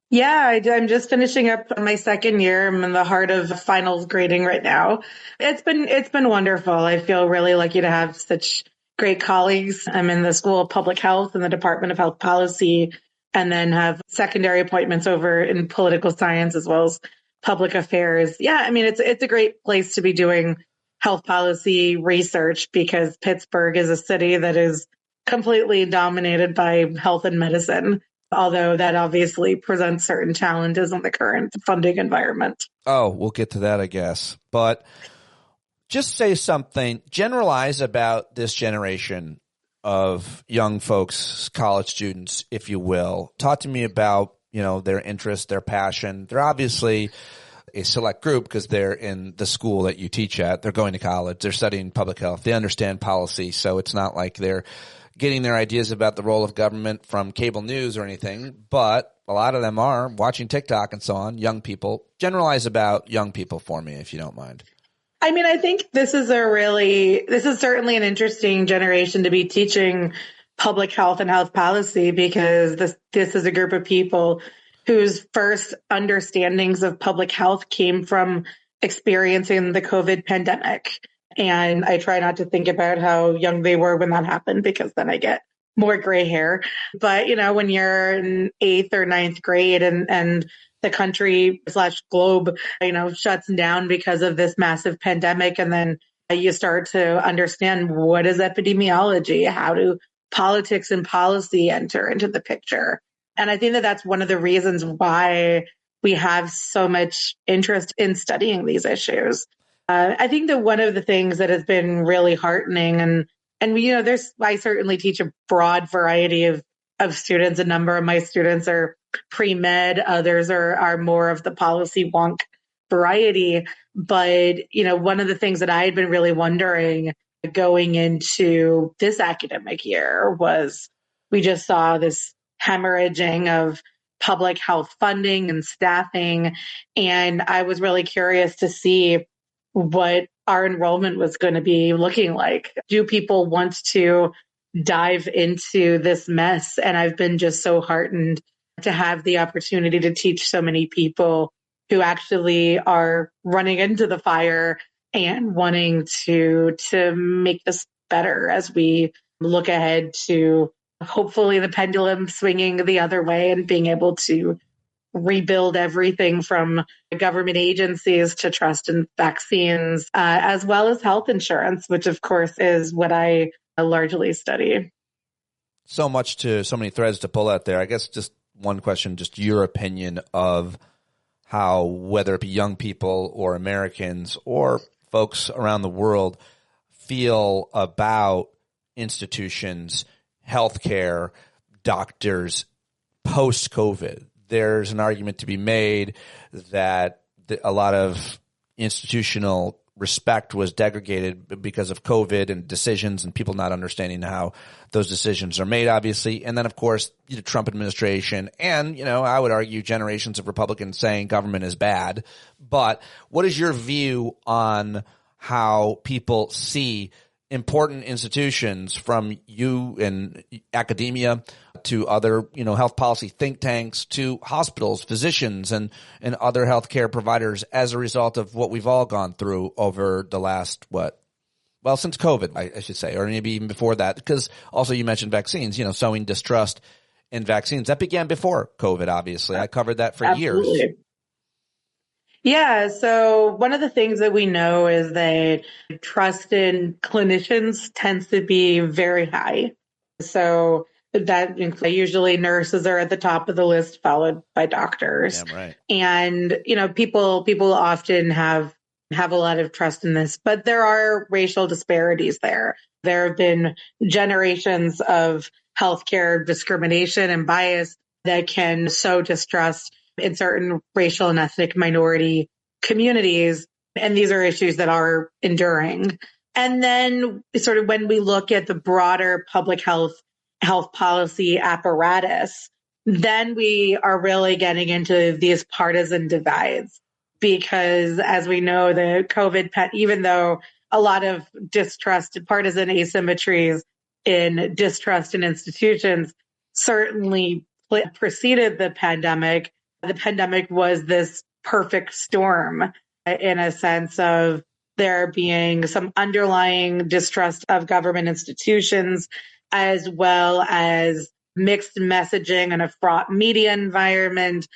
Yeah, I'm just finishing up my second year. I'm in the heart of finals grading right now. It's been wonderful. I feel really lucky to have such great colleagues. I'm in the School of Public Health and the Department of Health Policy, and then have secondary appointments over in political science as well as public affairs. Yeah, I mean, it's a great place to be doing health policy research because Pittsburgh is a city that is completely dominated by health and medicine, although that obviously presents certain challenges in the current funding environment. Oh, we'll get to that, I guess. But just say something, generalize about this generation of young folks, college students, if you will. Talk to me about, their interest, their passion. They're obviously a select group because they're in the school that you teach at. They're going to college. They're studying public health. They understand policy. So it's not like they're getting their ideas about the role of government from cable news or anything. But a lot of them are watching TikTok and so on. Young people. Generalize about young people for me, if you don't mind. I mean, I think this is certainly an interesting generation to be teaching public health and health policy because this is a group of people whose first understandings of public health came from experiencing the COVID pandemic. And I try not to think about how young they were when that happened because then I get more gray hair. But, when you're in 8th or 9th grade and the country / globe, shuts down because of this massive pandemic, and then you start to understand what is epidemiology, how do politics and policy enter into the picture. And I think that that's one of the reasons why we have so much interest in studying these issues. I think that one of the things that has been really heartening, and I certainly teach a broad variety of students. A number of my students are pre-med, others are more of the policy wonk variety. But, one of the things that I had been really wondering going into this academic year was we just saw this hemorrhaging of public health funding and staffing. And I was really curious to see what our enrollment was going to be looking like. Do people want to dive into this mess? And I've been just so heartened to have the opportunity to teach so many people who actually are running into the fire and wanting to make this better as we look ahead to hopefully the pendulum swinging the other way and being able to rebuild everything from government agencies to trust in vaccines, as well as health insurance, which of course is what I largely study. So many threads to pull out there. I guess just one question, just your opinion of how, whether it be young people or Americans or folks around the world, feel about institutions, healthcare, doctors, post-COVID. There's an argument to be made that a lot of institutional respect was degraded because of COVID and decisions and people not understanding how those decisions are made, obviously. And then, of course, the Trump administration and, I would argue generations of Republicans saying government is bad. But what is your view on how people see important institutions, from you and academia to other, health policy think tanks, to hospitals, physicians, and other healthcare providers, as a result of what we've all gone through over the last, since COVID, I should say, or maybe even before that, because also you mentioned vaccines, sowing distrust in vaccines. That began before COVID, obviously. I covered that for Absolutely. years. Yeah. So one of the things that we know is that trust in clinicians tends to be very high. So that usually nurses are at the top of the list, followed by doctors. Damn right. And, people often have a lot of trust in this, but there are racial disparities there. There have been generations of healthcare discrimination and bias that can sow distrust in certain racial and ethnic minority communities. And these are issues that are enduring. And then sort of when we look at the broader public health policy apparatus, then we are really getting into these partisan divides. Because as we know, the COVID, even though a lot of distrust, partisan asymmetries in distrust in institutions certainly preceded the pandemic was this perfect storm in a sense of there being some underlying distrust of government institutions, as well as mixed messaging and a fraught media environment,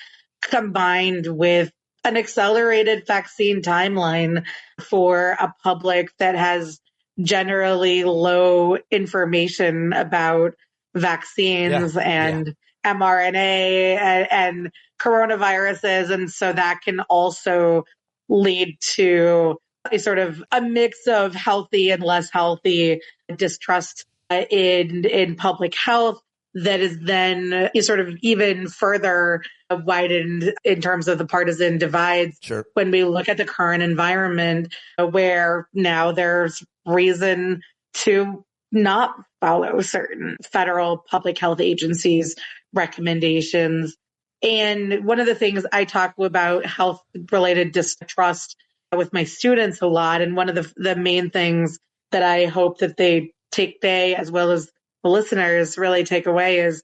combined with an accelerated vaccine timeline for a public that has generally low information about vaccines and mRNA and coronaviruses. And so that can also lead to a sort of a mix of healthy and less healthy distrust in public health that is then sort of even further widened in terms of the partisan divides. Sure. When we look at the current environment where now there's reason to not follow certain federal public health agencies' recommendations. And one of the things I talk about health-related distrust with my students a lot, and one of the main things that I hope that they as well as the listeners really take away is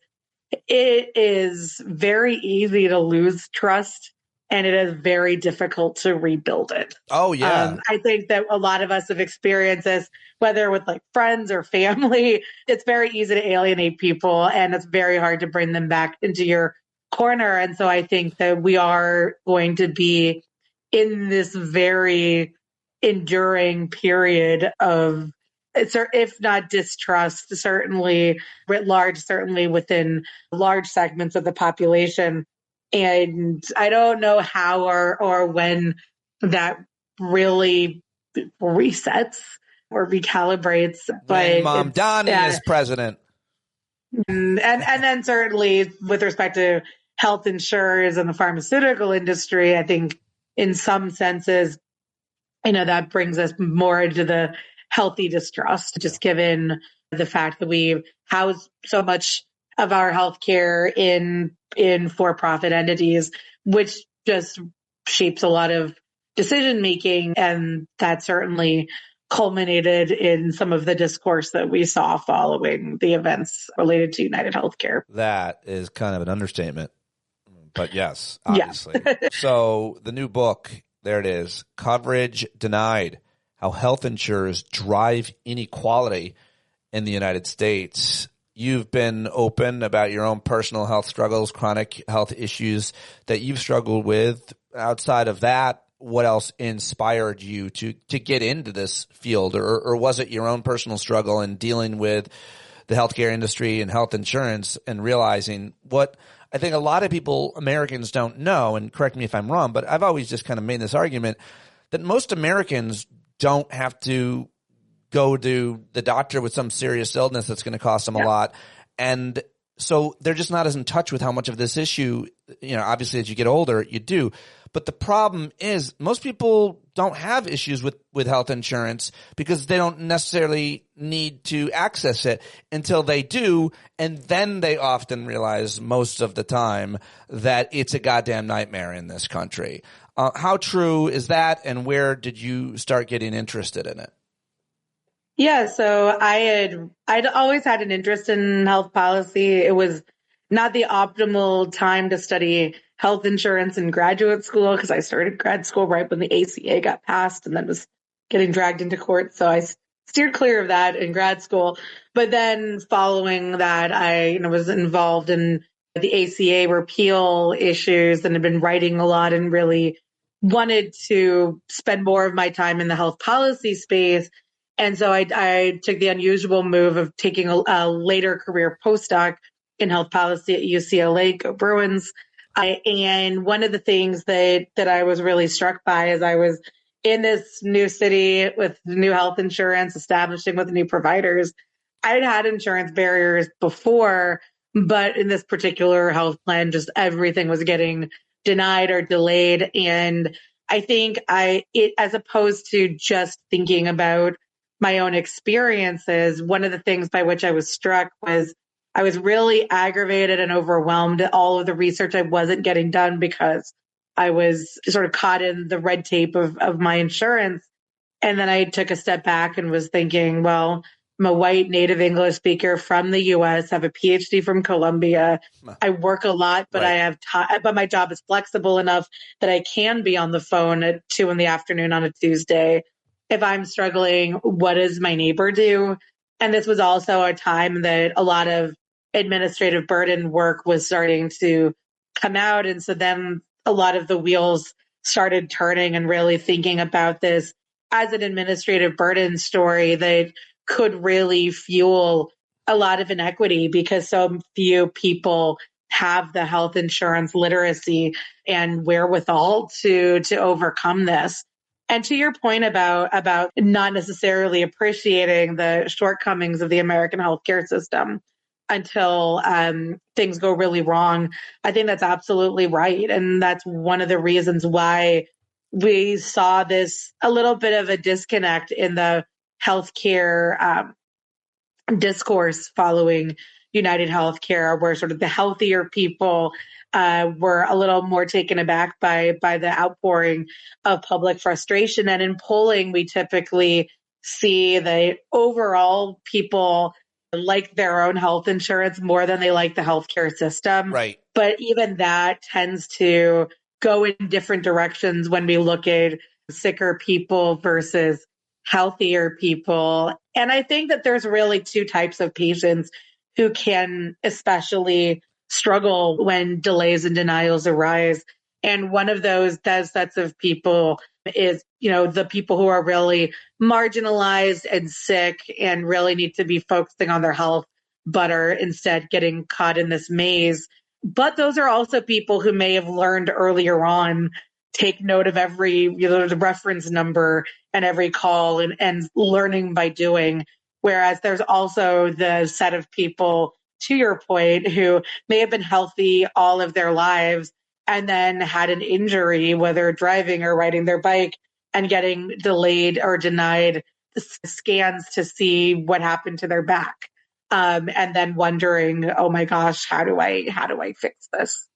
it is very easy to lose trust and it is very difficult to rebuild it. Oh, yeah. I think that a lot of us have experienced this, whether with like friends or family. It's very easy to alienate people and it's very hard to bring them back into your corner. And so I think that we are going to be in this very enduring period of, if not distrust, certainly writ large, certainly within large segments of the population. And I don't know how or when that really resets or recalibrates. But when Mom Donnie is president. And then certainly with respect to health insurers and the pharmaceutical industry, I think in some senses, that brings us more into the healthy distrust, just given the fact that we house so much of our healthcare in for-profit entities, which just shapes a lot of decision making. And that certainly culminated in some of the discourse that we saw following the events related to United Healthcare. That is kind of an understatement. But yes, obviously. Yeah. So the new book, there it is, Coverage Denied: How Health Insurers Drive Inequality in the United States. You've been open about your own personal health struggles, chronic health issues that you've struggled with. Outside of that, what else inspired you to get into this field? Or was it your own personal struggle in dealing with the healthcare industry and health insurance and realizing what I think a lot of people, Americans, don't know, and correct me if I'm wrong, but I've always just kind of made this argument that most Americans don't have to go to the doctor with some serious illness that's going to cost them a lot. And so they're just not as in touch with how much of this issue, obviously as you get older, you do. But the problem is most people don't have issues with health insurance because they don't necessarily need to access it until they do. And then they often realize most of the time that it's a goddamn nightmare in this country. How true is that? And where did you start getting interested in it? Yeah, so I'd always had an interest in health policy. It was not the optimal time to study health insurance in graduate school because I started grad school right when the ACA got passed and then was getting dragged into court. So I steered clear of that in grad school. But then following that, I was involved in the ACA repeal issues and have been writing a lot and really wanted to spend more of my time in the health policy space. And so I took the unusual move of taking a later career postdoc in health policy at UCLA, go Bruins. And one of the things that I was really struck by as I was in this new city with new health insurance, establishing with new providers, I'd had insurance barriers before, but in this particular health plan, just everything was getting denied or delayed. And I think as opposed to just thinking about my own experiences, one of the things by which I was struck was I was really aggravated and overwhelmed at all of the research I wasn't getting done because I was sort of caught in the red tape of my insurance. And then I took a step back and was thinking, well, I'm a white native English speaker from the U.S., have a PhD from Columbia. I work a lot, but but my job is flexible enough that I can be on the phone at 2 p.m. on a Tuesday. If I'm struggling, what does my neighbor do? And this was also a time that a lot of administrative burden work was starting to come out. And so then a lot of the wheels started turning and really thinking about this as an administrative burden story that could really fuel a lot of inequity because so few people have the health insurance literacy and wherewithal to overcome this. And to your point about not necessarily appreciating the shortcomings of the American healthcare system until things go really wrong, I think that's absolutely right. And that's one of the reasons why we saw this a little bit of a disconnect in the healthcare discourse following United Healthcare, where sort of the healthier people were a little more taken aback by the outpouring of public frustration. And in polling, we typically see that overall people like their own health insurance more than they like the healthcare system. Right. But even that tends to go in different directions when we look at sicker people versus healthier people. And I think that there's really two types of patients who can especially struggle when delays and denials arise. And one of those sets of people is, the people who are really marginalized and sick and really need to be focusing on their health, but are instead getting caught in this maze. But those are also people who may have learned earlier on, take note of every the reference number and every call and learning by doing. Whereas there's also the set of people, to your point, who may have been healthy all of their lives and then had an injury, whether driving or riding their bike, and getting delayed or denied scans to see what happened to their back. And then wondering, oh my gosh, how do I fix this?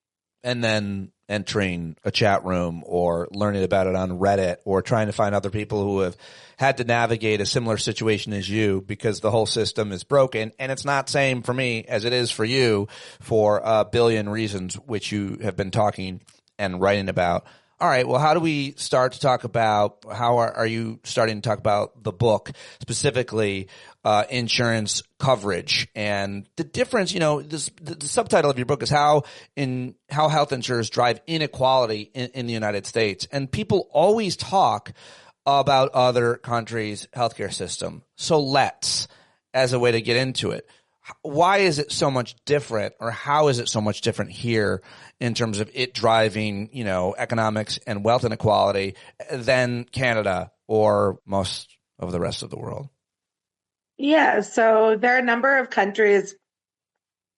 And then entering a chat room or learning about it on Reddit or trying to find other people who have had to navigate a similar situation as you because the whole system is broken. And it's not same for me as it is for you for a billion reasons, which you have been talking and writing about. All right. Well, how do we start to talk about how are you starting to talk about the book, specifically insurance coverage and the difference? The subtitle of your book is how health insurers drive inequality in the United States. And people always talk about other countries' healthcare system. So let's, as a way to get into it, why is it so much different, or how is it so much different here in terms of it driving, economics and wealth inequality than Canada or most of the rest of the world? Yeah, so there are a number of countries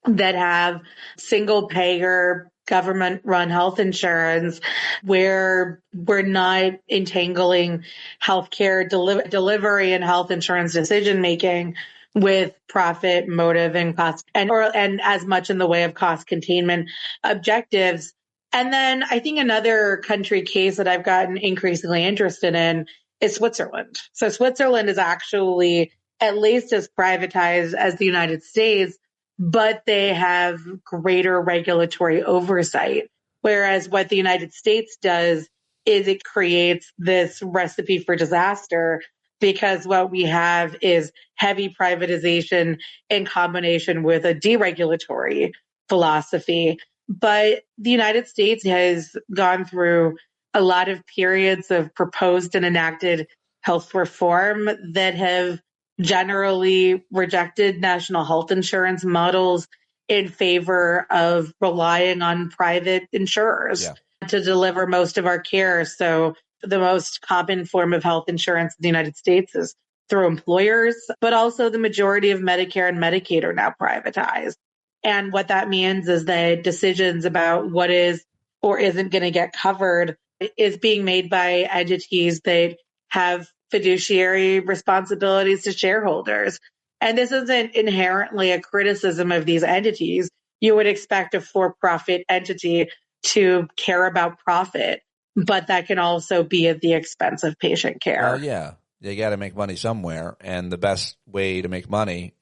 that have single payer government run health insurance where we're not entangling healthcare delivery and health insurance decision making with profit motive and cost and as much in the way of cost containment objectives. And then I think another country case that I've gotten increasingly interested in is Switzerland. So Switzerland is actually at least as privatized as the United States, but they have greater regulatory oversight. Whereas what the United States does is it creates this recipe for disaster, because what we have is heavy privatization in combination with a deregulatory philosophy. But the United States has gone through a lot of periods of proposed and enacted health reform that have generally rejected national health insurance models in favor of relying on private insurers to deliver most of our care. So the most common form of health insurance in the United States is through employers, but also the majority of Medicare and Medicaid are now privatized. And what that means is that decisions about what is or isn't going to get covered is being made by entities that have fiduciary responsibilities to shareholders. And this isn't inherently a criticism of these entities. You would expect a for-profit entity to care about profit, but that can also be at the expense of patient care. Well, yeah, they got to make money somewhere, and the best way to make money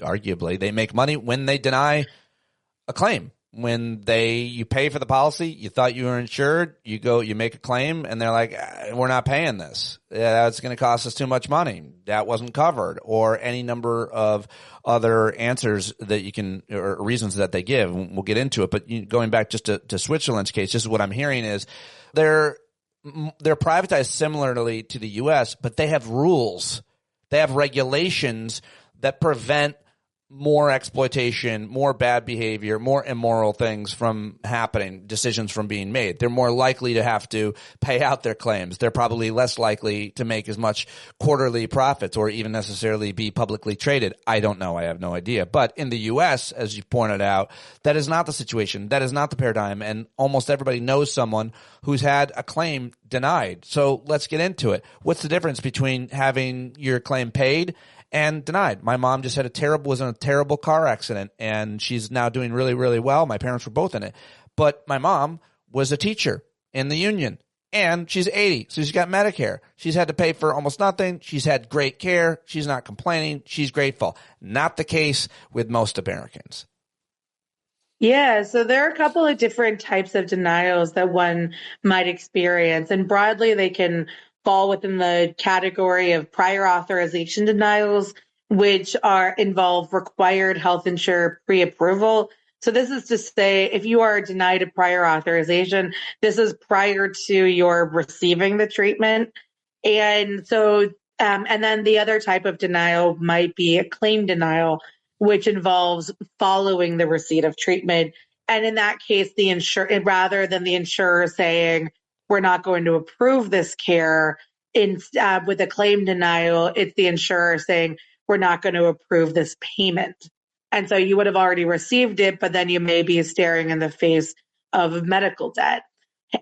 arguably, they make money when they deny a claim. When you pay for the policy, you thought you were insured, you make a claim, and they're like, we're not paying this. That's going to cost us too much money. That wasn't covered, or any number of other answers that you can, or reasons that they give. We'll get into it. But going back just to Switzerland's case, just what I'm hearing is they're privatized similarly to the U.S., but they have rules. They have regulations that prevent more exploitation, more bad behavior, more immoral things from happening, decisions from being made. They're more likely to have to pay out their claims. They're probably less likely to make as much quarterly profits or even necessarily be publicly traded. I don't know. I have no idea. But in the U.S., as you pointed out, that is not the situation. That is not the paradigm. And almost everybody knows someone who's had a claim denied. So let's get into it. What's the difference between having your claim paid and denied? My mom just was in a terrible car accident, and she's now doing really, really well. My parents were both in it. But my mom was a teacher in the union, and she's 80, so she's got Medicare. She's had to pay for almost nothing. She's had great care. She's not complaining. She's grateful. Not the case with most Americans. Yeah, so there are a couple of different types of denials that one might experience, and broadly they can fall within the category of prior authorization denials, which involve required health insurer pre-approval. So this is to say, if you are denied a prior authorization, this is prior to your receiving the treatment. And so, and then the other type of denial might be a claim denial, which involves following the receipt of treatment. And in that case, rather than the insurer saying, we're not going to approve this care, with a claim denial, it's the insurer saying, we're not going to approve this payment. And so you would have already received it, but then you may be staring in the face of medical debt.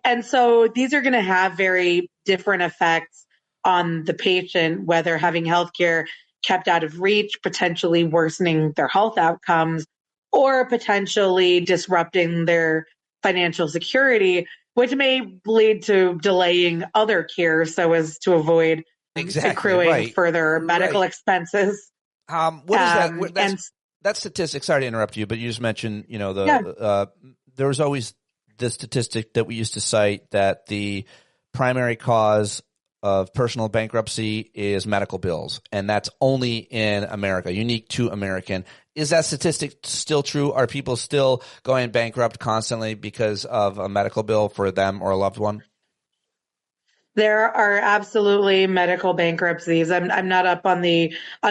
And so these are going to have very different effects on the patient, whether having healthcare kept out of reach, potentially worsening their health outcomes, or potentially disrupting their financial security, which may lead to delaying other care so as to avoid accruing further medical expenses. What is that? That statistic, sorry to interrupt you, but you just mentioned, there was always the statistic that we used to cite that the primary cause of personal bankruptcy is medical bills, and that's only in America, unique to American. Is that statistic still true? Are people still going bankrupt constantly because of a medical bill for them or a loved one? There are absolutely medical bankruptcies. I'm not up on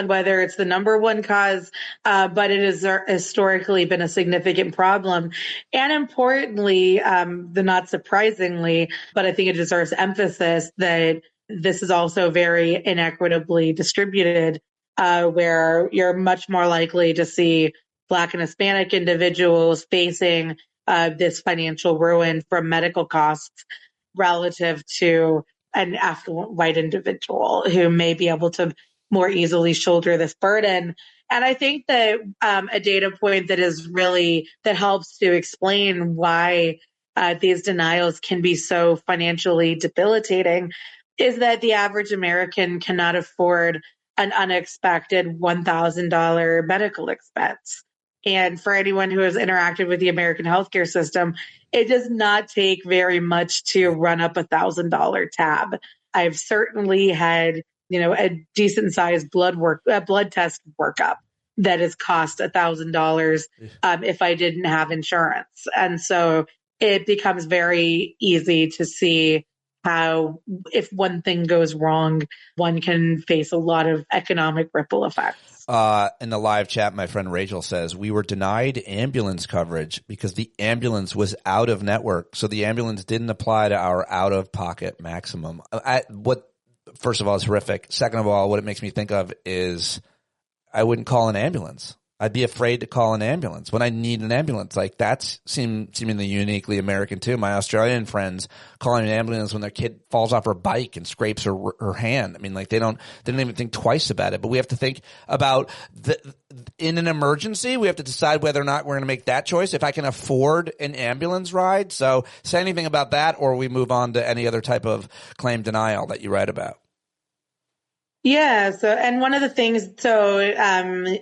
whether it's the number one cause, but it has historically been a significant problem. And importantly, not surprisingly, but I think it deserves emphasis that this is also very inequitably distributed, where you're much more likely to see Black and Hispanic individuals facing this financial ruin from medical costs relative to an affluent white individual who may be able to more easily shoulder this burden. And I think that a data point that helps to explain why these denials can be so financially debilitating is that the average American cannot afford an unexpected $1,000 medical expense. And for anyone who has interacted with the American healthcare system, it does not take very much to run up $1,000 tab. I've certainly had, a decent sized blood test workup that has cost $1,000 if I didn't have insurance. And so it becomes very easy to see how if one thing goes wrong, one can face a lot of economic ripple effects. In the live chat, my friend Rachel says, we were denied ambulance coverage because the ambulance was out of network. So the ambulance didn't apply to our out-of-pocket maximum. First of all, it's horrific. Second of all, what it makes me think of is I wouldn't call an ambulance. I'd be afraid to call an ambulance when I need an ambulance. Like that's seemingly uniquely American too. My Australian friends calling an ambulance when their kid falls off her bike and scrapes her hand. I mean, like they don't even think twice about it. But we have to think about in an emergency, we have to decide whether or not we're going to make that choice. If I can afford an ambulance ride. So say anything about that, or we move on to any other type of claim denial that you write about. Yeah. So, and one of the things,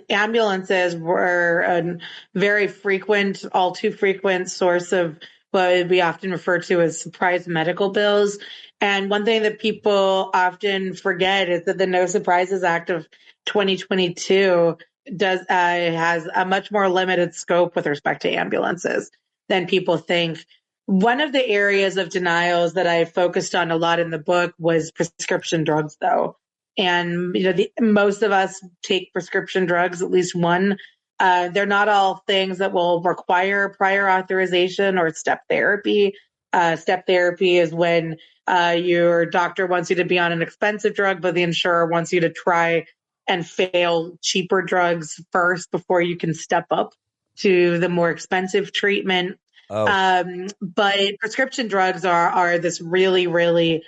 ambulances were a very frequent, all too frequent source of what we often refer to as surprise medical bills. And one thing that people often forget is that the No Surprises Act of 2022 has a much more limited scope with respect to ambulances than people think. One of the areas of denials that I focused on a lot in the book was prescription drugs, though. And, most of us take prescription drugs, at least one. They're not all things that will require prior authorization or step therapy. Step therapy is when your doctor wants you to be on an expensive drug, but the insurer wants you to try and fail cheaper drugs first before you can step up to the more expensive treatment. But prescription drugs are this really, really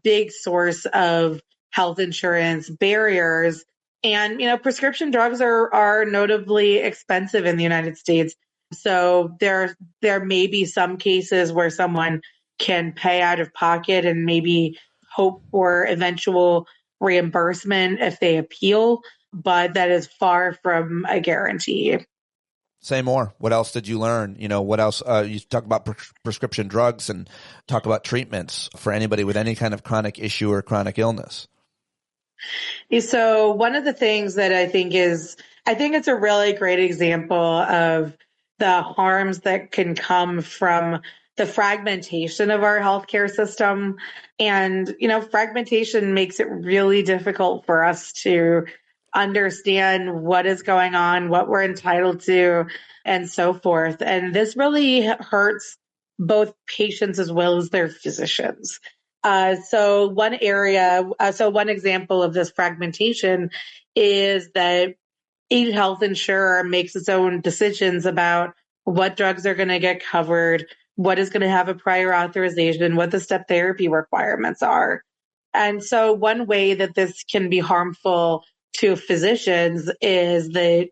big source of health insurance barriers. And, prescription drugs are notably expensive in the United States. So there may be some cases where someone can pay out of pocket and maybe hope for eventual reimbursement if they appeal, but that is far from a guarantee. Say more. What else did you learn? What else? You talk about prescription drugs and talk about treatments for anybody with any kind of chronic issue or chronic illness. So one of the things that I think it's a really great example of the harms that can come from the fragmentation of our healthcare system. And, fragmentation makes it really difficult for us to understand what is going on, what we're entitled to, and so forth. And this really hurts both patients as well as their physicians. So one example of this fragmentation is that each health insurer makes its own decisions about what drugs are going to get covered, what is going to have a prior authorization, what the step therapy requirements are. And so one way that this can be harmful to physicians is that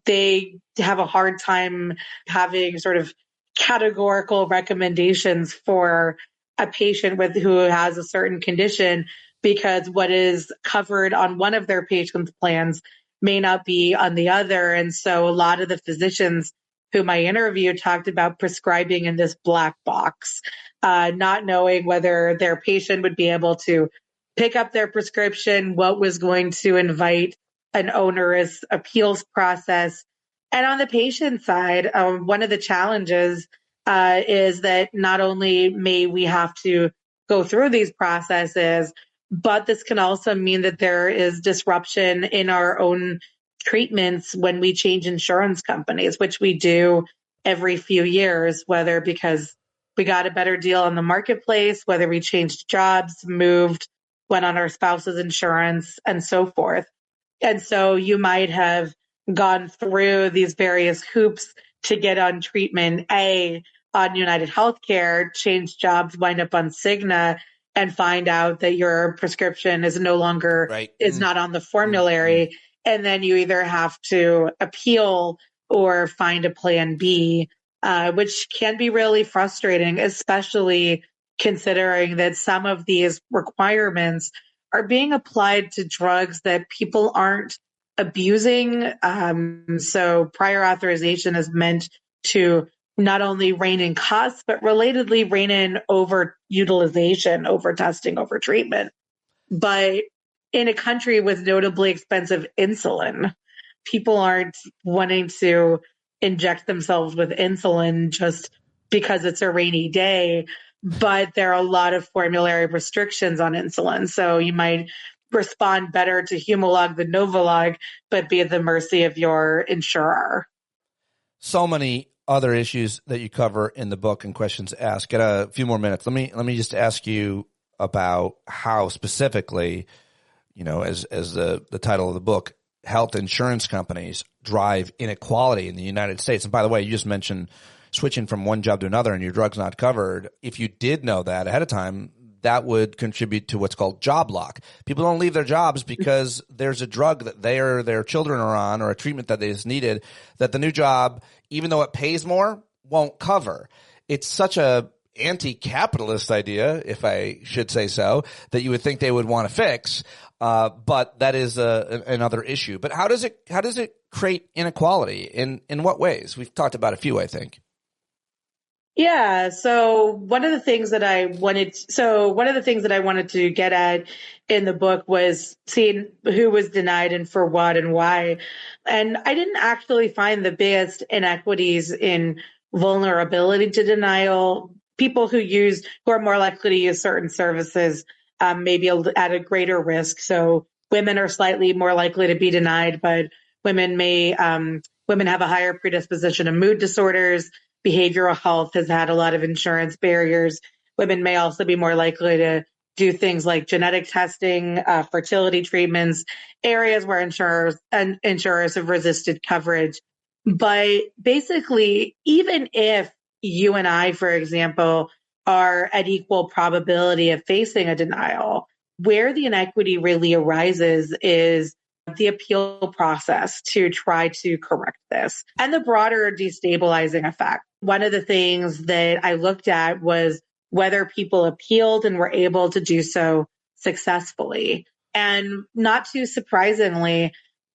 they have a hard time having sort of categorical recommendations for a patient who has a certain condition, because what is covered on one of their patient's plans may not be on the other. And so a lot of the physicians whom I interviewed talked about prescribing in this black box, not knowing whether their patient would be able to pick up their prescription, what was going to invite an onerous appeals process. And on the patient side, one of the challenges is that not only may we have to go through these processes, but this can also mean that there is disruption in our own treatments when we change insurance companies, which we do every few years, whether because we got a better deal on the marketplace, whether we changed jobs, moved, went on our spouse's insurance, and so forth. And so you might have gone through these various hoops to get on treatment A on United Healthcare, change jobs, wind up on Cigna, and find out that your prescription is no longer, is not on the formulary. And then you either have to appeal or find a plan B, which can be really frustrating, especially considering that some of these requirements are being applied to drugs that people aren't abusing. So prior authorization is meant to not only rein in costs, but relatedly rein in over utilization, over testing, over treatment. But in a country with notably expensive insulin, people aren't wanting to inject themselves with insulin just because it's a rainy day. but there are a lot of formulary restrictions on insulin. So you might respond better to Humalog than Novolog, but be at the mercy of your insurer. So many other issues that you cover in the book and questions asked. Get a few more minutes. Let me just ask you about how specifically, as the title of the book, health insurance companies drive inequality in the United States. And by the way, you just mentioned switching from one job to another and your drug's not covered. If you did know that ahead of time, that would contribute to what's called job lock. People don't leave their jobs because there's a drug that they or their children are on, or a treatment that they just needed, that the new job, even though it pays more, won't cover. It's such a anti-capitalist idea, if I should say so, that you would think they would want to fix. But that is another issue. But how does it create inequality? In what ways? We've talked about a few, I think. Yeah. So one of the things that I wanted to get at in the book was seeing who was denied and for what and why. And I didn't actually find the biggest inequities in vulnerability to denial. People who are more likely to use certain services, maybe at a greater risk. So women are slightly more likely to be denied, but women have a higher predisposition to mood disorders. Behavioral health has had a lot of insurance barriers. Women may also be more likely to do things like genetic testing, fertility treatments, areas where insurers have resisted coverage. But basically, even if you and I, for example, are at equal probability of facing a denial, where the inequity really arises is the appeal process to try to correct this and the broader destabilizing effect. One of the things that I looked at was whether people appealed and were able to do so successfully. And not too surprisingly,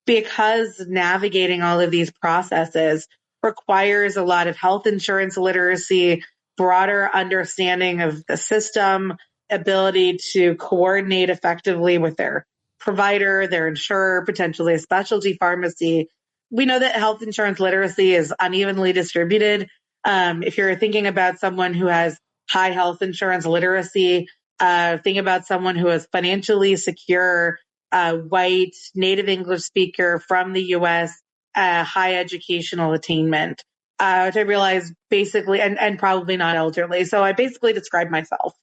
because navigating all of these processes requires a lot of health insurance literacy, broader understanding of the system, ability to coordinate effectively with their provider, their insurer, potentially a specialty pharmacy. We know that health insurance literacy is unevenly distributed. If you're thinking about someone who has high health insurance literacy, think about someone who is financially secure, white, native English speaker from the U.S., high educational attainment, which I realized basically, and probably not elderly. So I basically describe myself,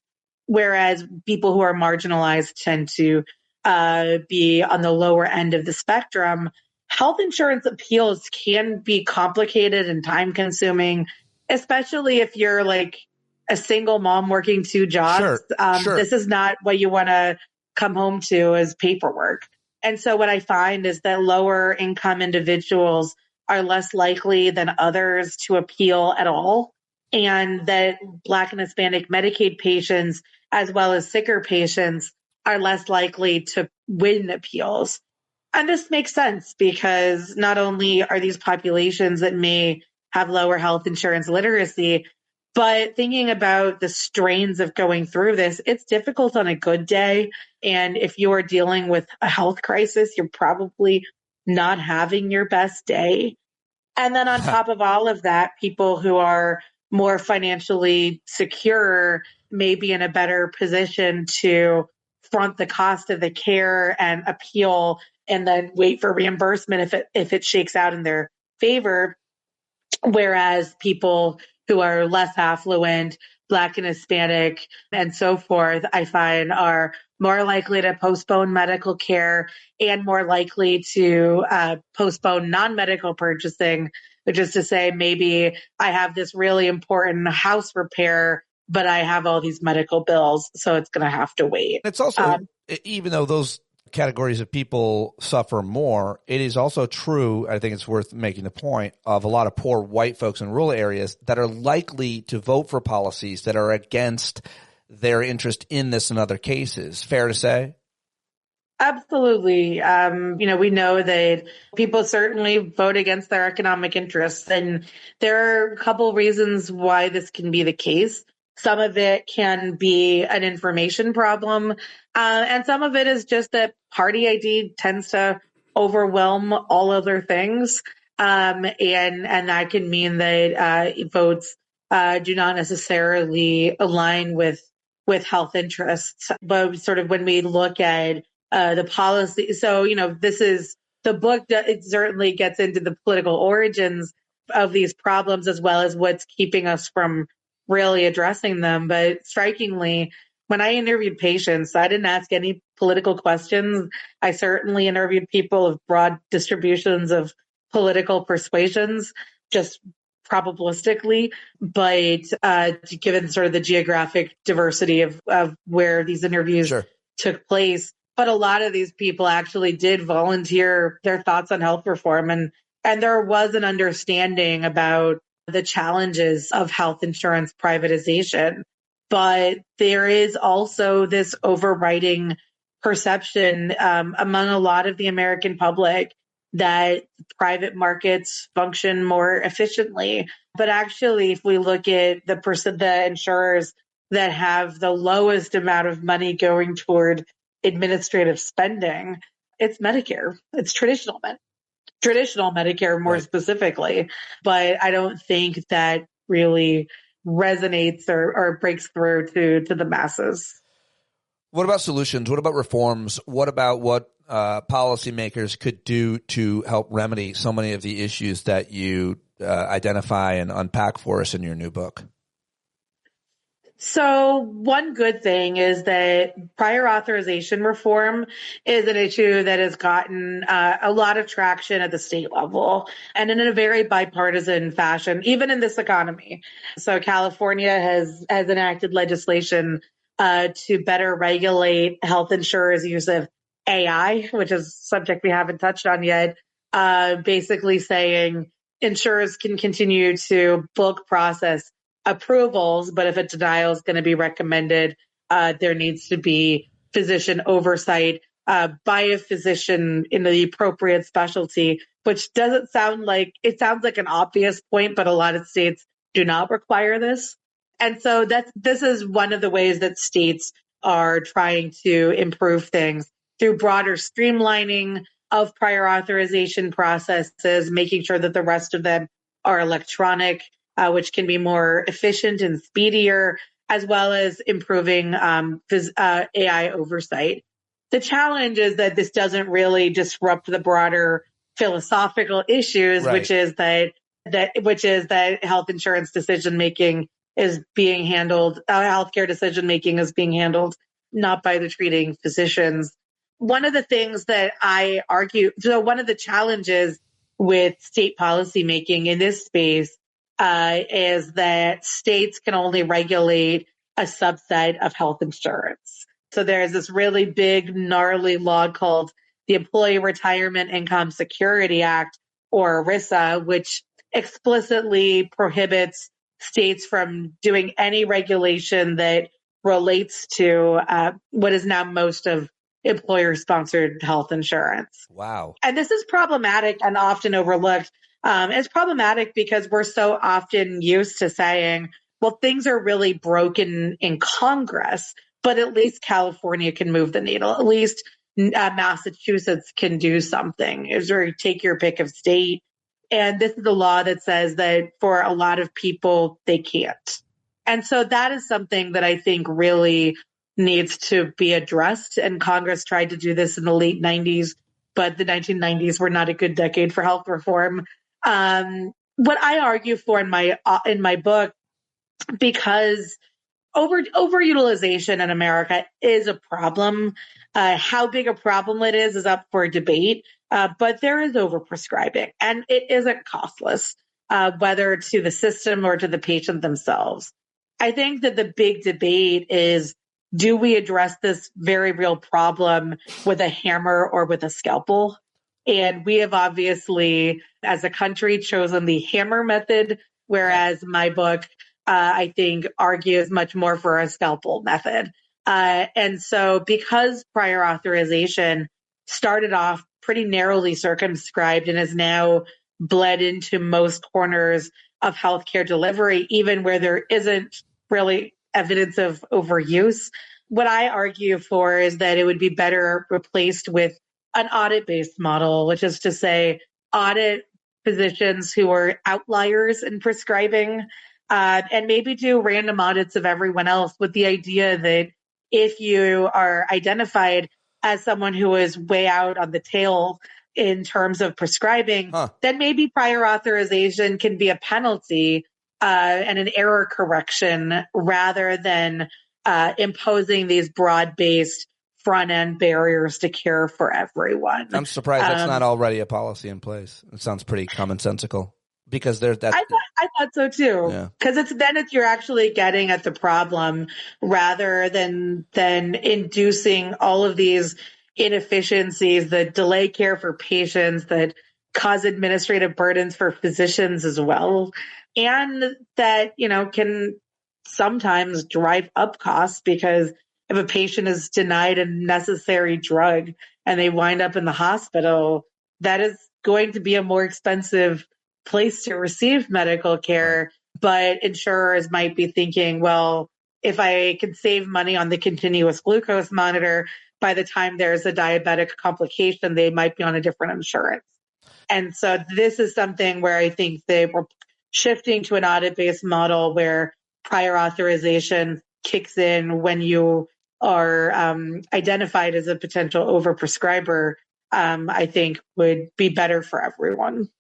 whereas people who are marginalized tend to be on the lower end of the spectrum. Health insurance appeals can be complicated and time consuming, especially if you're like a single mom working two jobs. Sure. This is not what you want to come home to as paperwork. And so what I find is that lower income individuals are less likely than others to appeal at all. And that Black and Hispanic Medicaid patients, as well as sicker patients, are less likely to win appeals. And this makes sense because not only are these populations that may have lower health insurance literacy, but thinking about the strains of going through this, it's difficult on a good day. And if you are dealing with a health crisis, you're probably not having your best day. And then on top of all of that, people who are more financially secure may be in a better position to front the cost of the care and appeal and then wait for reimbursement if it shakes out in their favor. Whereas people who are less affluent, Black and Hispanic, and so forth, I find are more likely to postpone medical care and more likely to postpone non-medical purchasing, which is to say, maybe I have this really important house repair, but I have all these medical bills, so it's going to have to wait. It's also, even though those categories of people suffer more, it is also true, I think it's worth making the point, of a lot of poor white folks in rural areas that are likely to vote for policies that are against their interest in this and other cases. Fair to say? Absolutely. We know that people certainly vote against their economic interests, and there are a couple reasons why this can be the case. Some of it can be an information problem, and some of it is just that party ID tends to overwhelm all other things, and that can mean that votes do not necessarily align with health interests. But sort of when we look at the policy, so, this is the book, it certainly gets into the political origins of these problems as well as what's keeping us from really addressing them. But strikingly, when I interviewed patients, I didn't ask any political questions. I certainly interviewed people of broad distributions of political persuasions, just probabilistically, but given sort of the geographic diversity of where these interviews took place. But a lot of these people actually did volunteer their thoughts on health reform. And there was an understanding about the challenges of health insurance privatization. But there is also this overriding perception among a lot of the American public that private markets function more efficiently. But actually, if we look at the insurers that have the lowest amount of money going toward administrative spending, it's Medicare. It's traditional Medicare more specifically. But I don't think that really resonates or breaks through to the masses. What about solutions? What about reforms? What about what policymakers could do to help remedy so many of the issues that you identify and unpack for us in your new book? So one good thing is that prior authorization reform is an issue that has gotten a lot of traction at the state level and in a very bipartisan fashion, even in this economy. So California has enacted legislation to better regulate health insurers' use of AI, which is a subject we haven't touched on yet, basically saying insurers can continue to bulk process approvals, but if a denial is going to be recommended, there needs to be physician oversight by a physician in the appropriate specialty, which doesn't sound like, it sounds like an obvious point, but a lot of states do not require this. And so this is one of the ways that states are trying to improve things through broader streamlining of prior authorization processes, making sure that the rest of them are electronic, which can be more efficient and speedier, as well as improving AI oversight. The challenge is that this doesn't really disrupt the broader philosophical issues, which is that health insurance decision making is being handled, healthcare decision making is being handled not by the treating physicians. One of the things that I argue, so one of the challenges with state policy making in this space is that states can only regulate a subset of health insurance. So there's this really big, gnarly law called the Employee Retirement Income Security Act, or ERISA, which explicitly prohibits states from doing any regulation that relates to what is now most of employer-sponsored health insurance. Wow. And this is problematic and often overlooked. It's problematic because we're so often used to saying, well, things are really broken in Congress, but at least California can move the needle. At least Massachusetts can do something, or take your pick of state. And this is a law that says that for a lot of people, they can't. And so that is something that I think really needs to be addressed. And Congress tried to do this in the late 90s, but the 1990s were not a good decade for health reform. What I argue for in my book, because overutilization in America is a problem. How big a problem it is up for debate, but there is overprescribing, and it isn't costless, whether to the system or to the patient themselves. I think that the big debate is, do we address this very real problem with a hammer or with a scalpel? And we have obviously, as a country, chosen the hammer method, whereas my book, I think, argues much more for a scalpel method. And so because prior authorization started off pretty narrowly circumscribed and has now bled into most corners of healthcare delivery, even where there isn't really evidence of overuse, what I argue for is that it would be better replaced with an audit-based model, which is to say, audit physicians who are outliers in prescribing, and maybe do random audits of everyone else with the idea that if you are identified as someone who is way out on the tail in terms of prescribing, then maybe prior authorization can be a penalty and an error correction rather than imposing these broad-based front-end barriers to care for everyone. I'm surprised that's not already a policy in place. It sounds pretty commonsensical because there's that. I thought so too. Because you're actually getting at the problem rather than inducing all of these inefficiencies that delay care for patients, that cause administrative burdens for physicians as well, and that, can sometimes drive up costs because if a patient is denied a necessary drug and they wind up in the hospital, that is going to be a more expensive place to receive medical care. But insurers might be thinking, well, if I can save money on the continuous glucose monitor, by the time there's a diabetic complication, they might be on a different insurance. And so this is something where I think they were shifting to an audit-based model where prior authorization kicks in when you are identified as a potential overprescriber, I think would be better for everyone.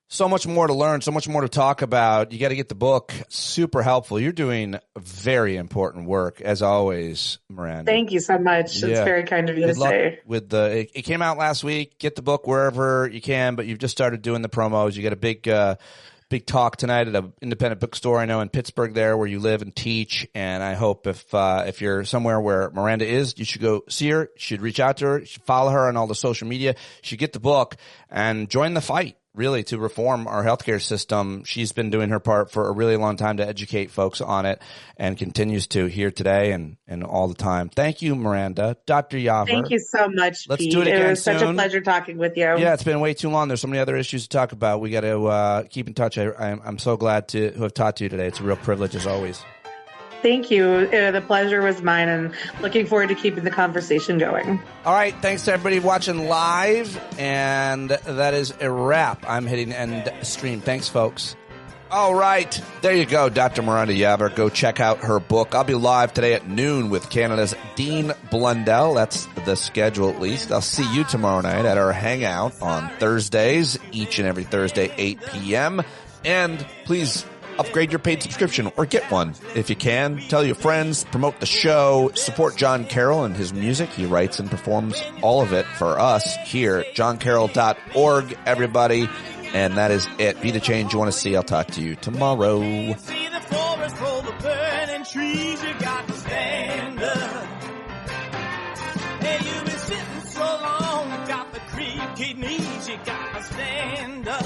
So much more to learn, so much more to talk about. You got to get the book. Super helpful. You're doing very important work, as always, Miranda. Thank you so much. It's very kind of you to say. It came out last week. Get the book wherever you can, but you've just started doing the promos. You got a big talk tonight at an independent bookstore, I know, in Pittsburgh there where you live and teach. And I hope if you're somewhere where Miranda is, you should go see her. You should reach out to her. You should follow her on all the social media. You should get the book and join the fight, really, to reform our healthcare system. She's been doing her part for a really long time to educate folks on it and continues to here today and all the time. Thank you, Miranda. Dr. Yaver. Thank you so much, Let's Pete. do it again It was soon. such a pleasure talking with you. Yeah, it's been way too long. There's so many other issues to talk about. We got to keep in touch. I'm so glad to have talked to you today. It's a real privilege, as always. Thank you. The pleasure was mine, and looking forward to keeping the conversation going. All right. Thanks to everybody watching live. And that is a wrap. I'm hitting end stream. Thanks, folks. All right. There you go, Dr. Miranda Yaver. Go check out her book. I'll be live today at noon with Canada's Dean Blundell. That's the schedule, at least. I'll see you tomorrow night at our hangout on Thursdays, each and every Thursday, 8 p.m. And please upgrade your paid subscription or get one if you can. Tell your friends, promote the show, support John Carroll and his music. He writes and performs all of it for us here, johncarroll.org, everybody. And that is it. Be the change you want to see. I'll talk to you tomorrow. See the forest for the burning trees, you got to stand up. Hey, you've been sitting so long, you got the creaky knees, you got to stand up.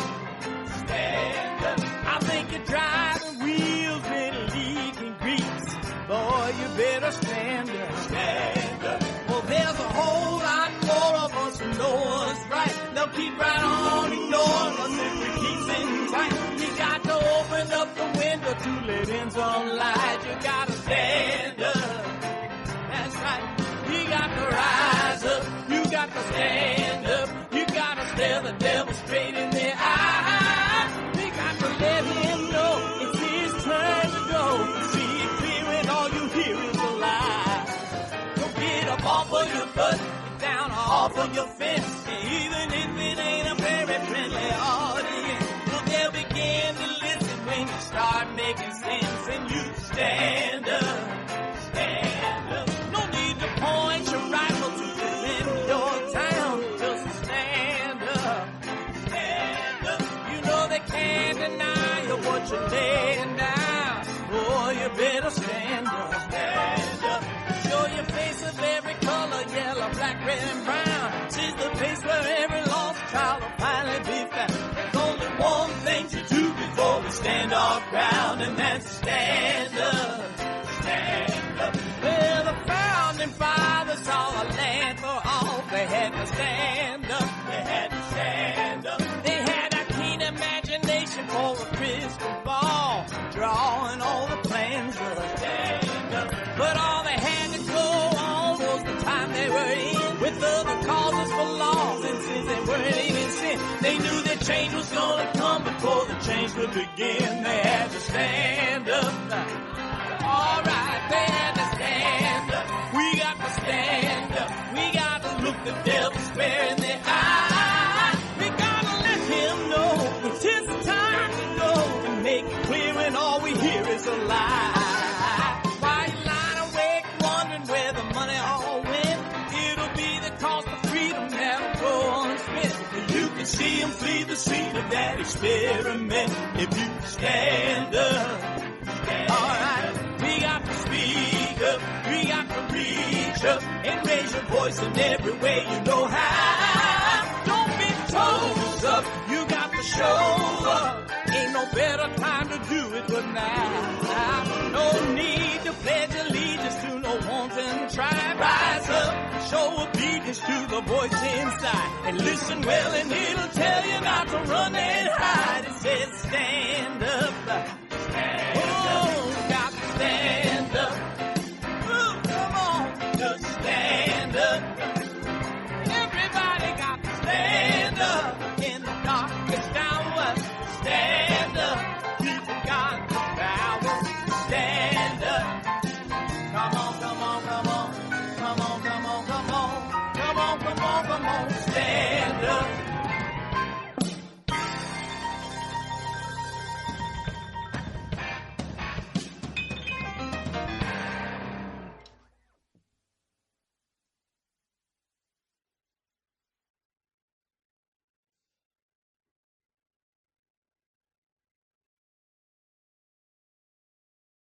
Stand up. I think you're driving wheels been leaking grease. Boy, you better stand up. Stand up. Well, there's a whole lot more of us who know what's right. They'll keep right on ignoring us if we keep sitting tight. You got to open up the window to let in some light. You got to stand up. That's right. You got to rise up. You got to stand up. You got to stare the devil straight in the eye. Let him know it's his turn to go. See it clear when all you hear is a lie. Don't get up off of your butt, down off of your fence. And even if it ain't a very friendly audience, well, they'll begin to listen when you start making sense. And you stand up, stand up. No need to point your rifle to defend your town. Just stand up, stand up. You know they can't deny what you're laying down. Oh, you better stand up. Stand up. Show your face of every color, yellow, black, red, and brown. She's the place where every lost child will finally be found. There's only one thing to do before we stand our ground, and that's stand up. Stand up. Well, the founding fathers saw a land for all. They had to stand up. They had to stand up. They had a keen imagination for a crystal ball, drawing all the plans of a stand up. But all they had to go on was the time they were in, with other causes for laws, and since they weren't even sin, they knew that change was gonna come before the change could begin. They had to stand up. All right, they had to stand up. We got to stand up. We got to look the devil square in the eye. We gotta let him know it's his time to know and make it clear when all we hear is a lie. Why you lying awake wondering where the money all went? It'll be the cost of freedom that'll go unspent. You can see him flee the scene of that experiment if you stand up. All right, we got to speak up, we got to reach up and raise your voice in every way you know how. Don't be toes up, you got to show up. Ain't no better time to do it but now. No need to pledge allegiance to no wanton tribe. Rise up, show obedience to the voice inside, and listen well and it'll tell you not to run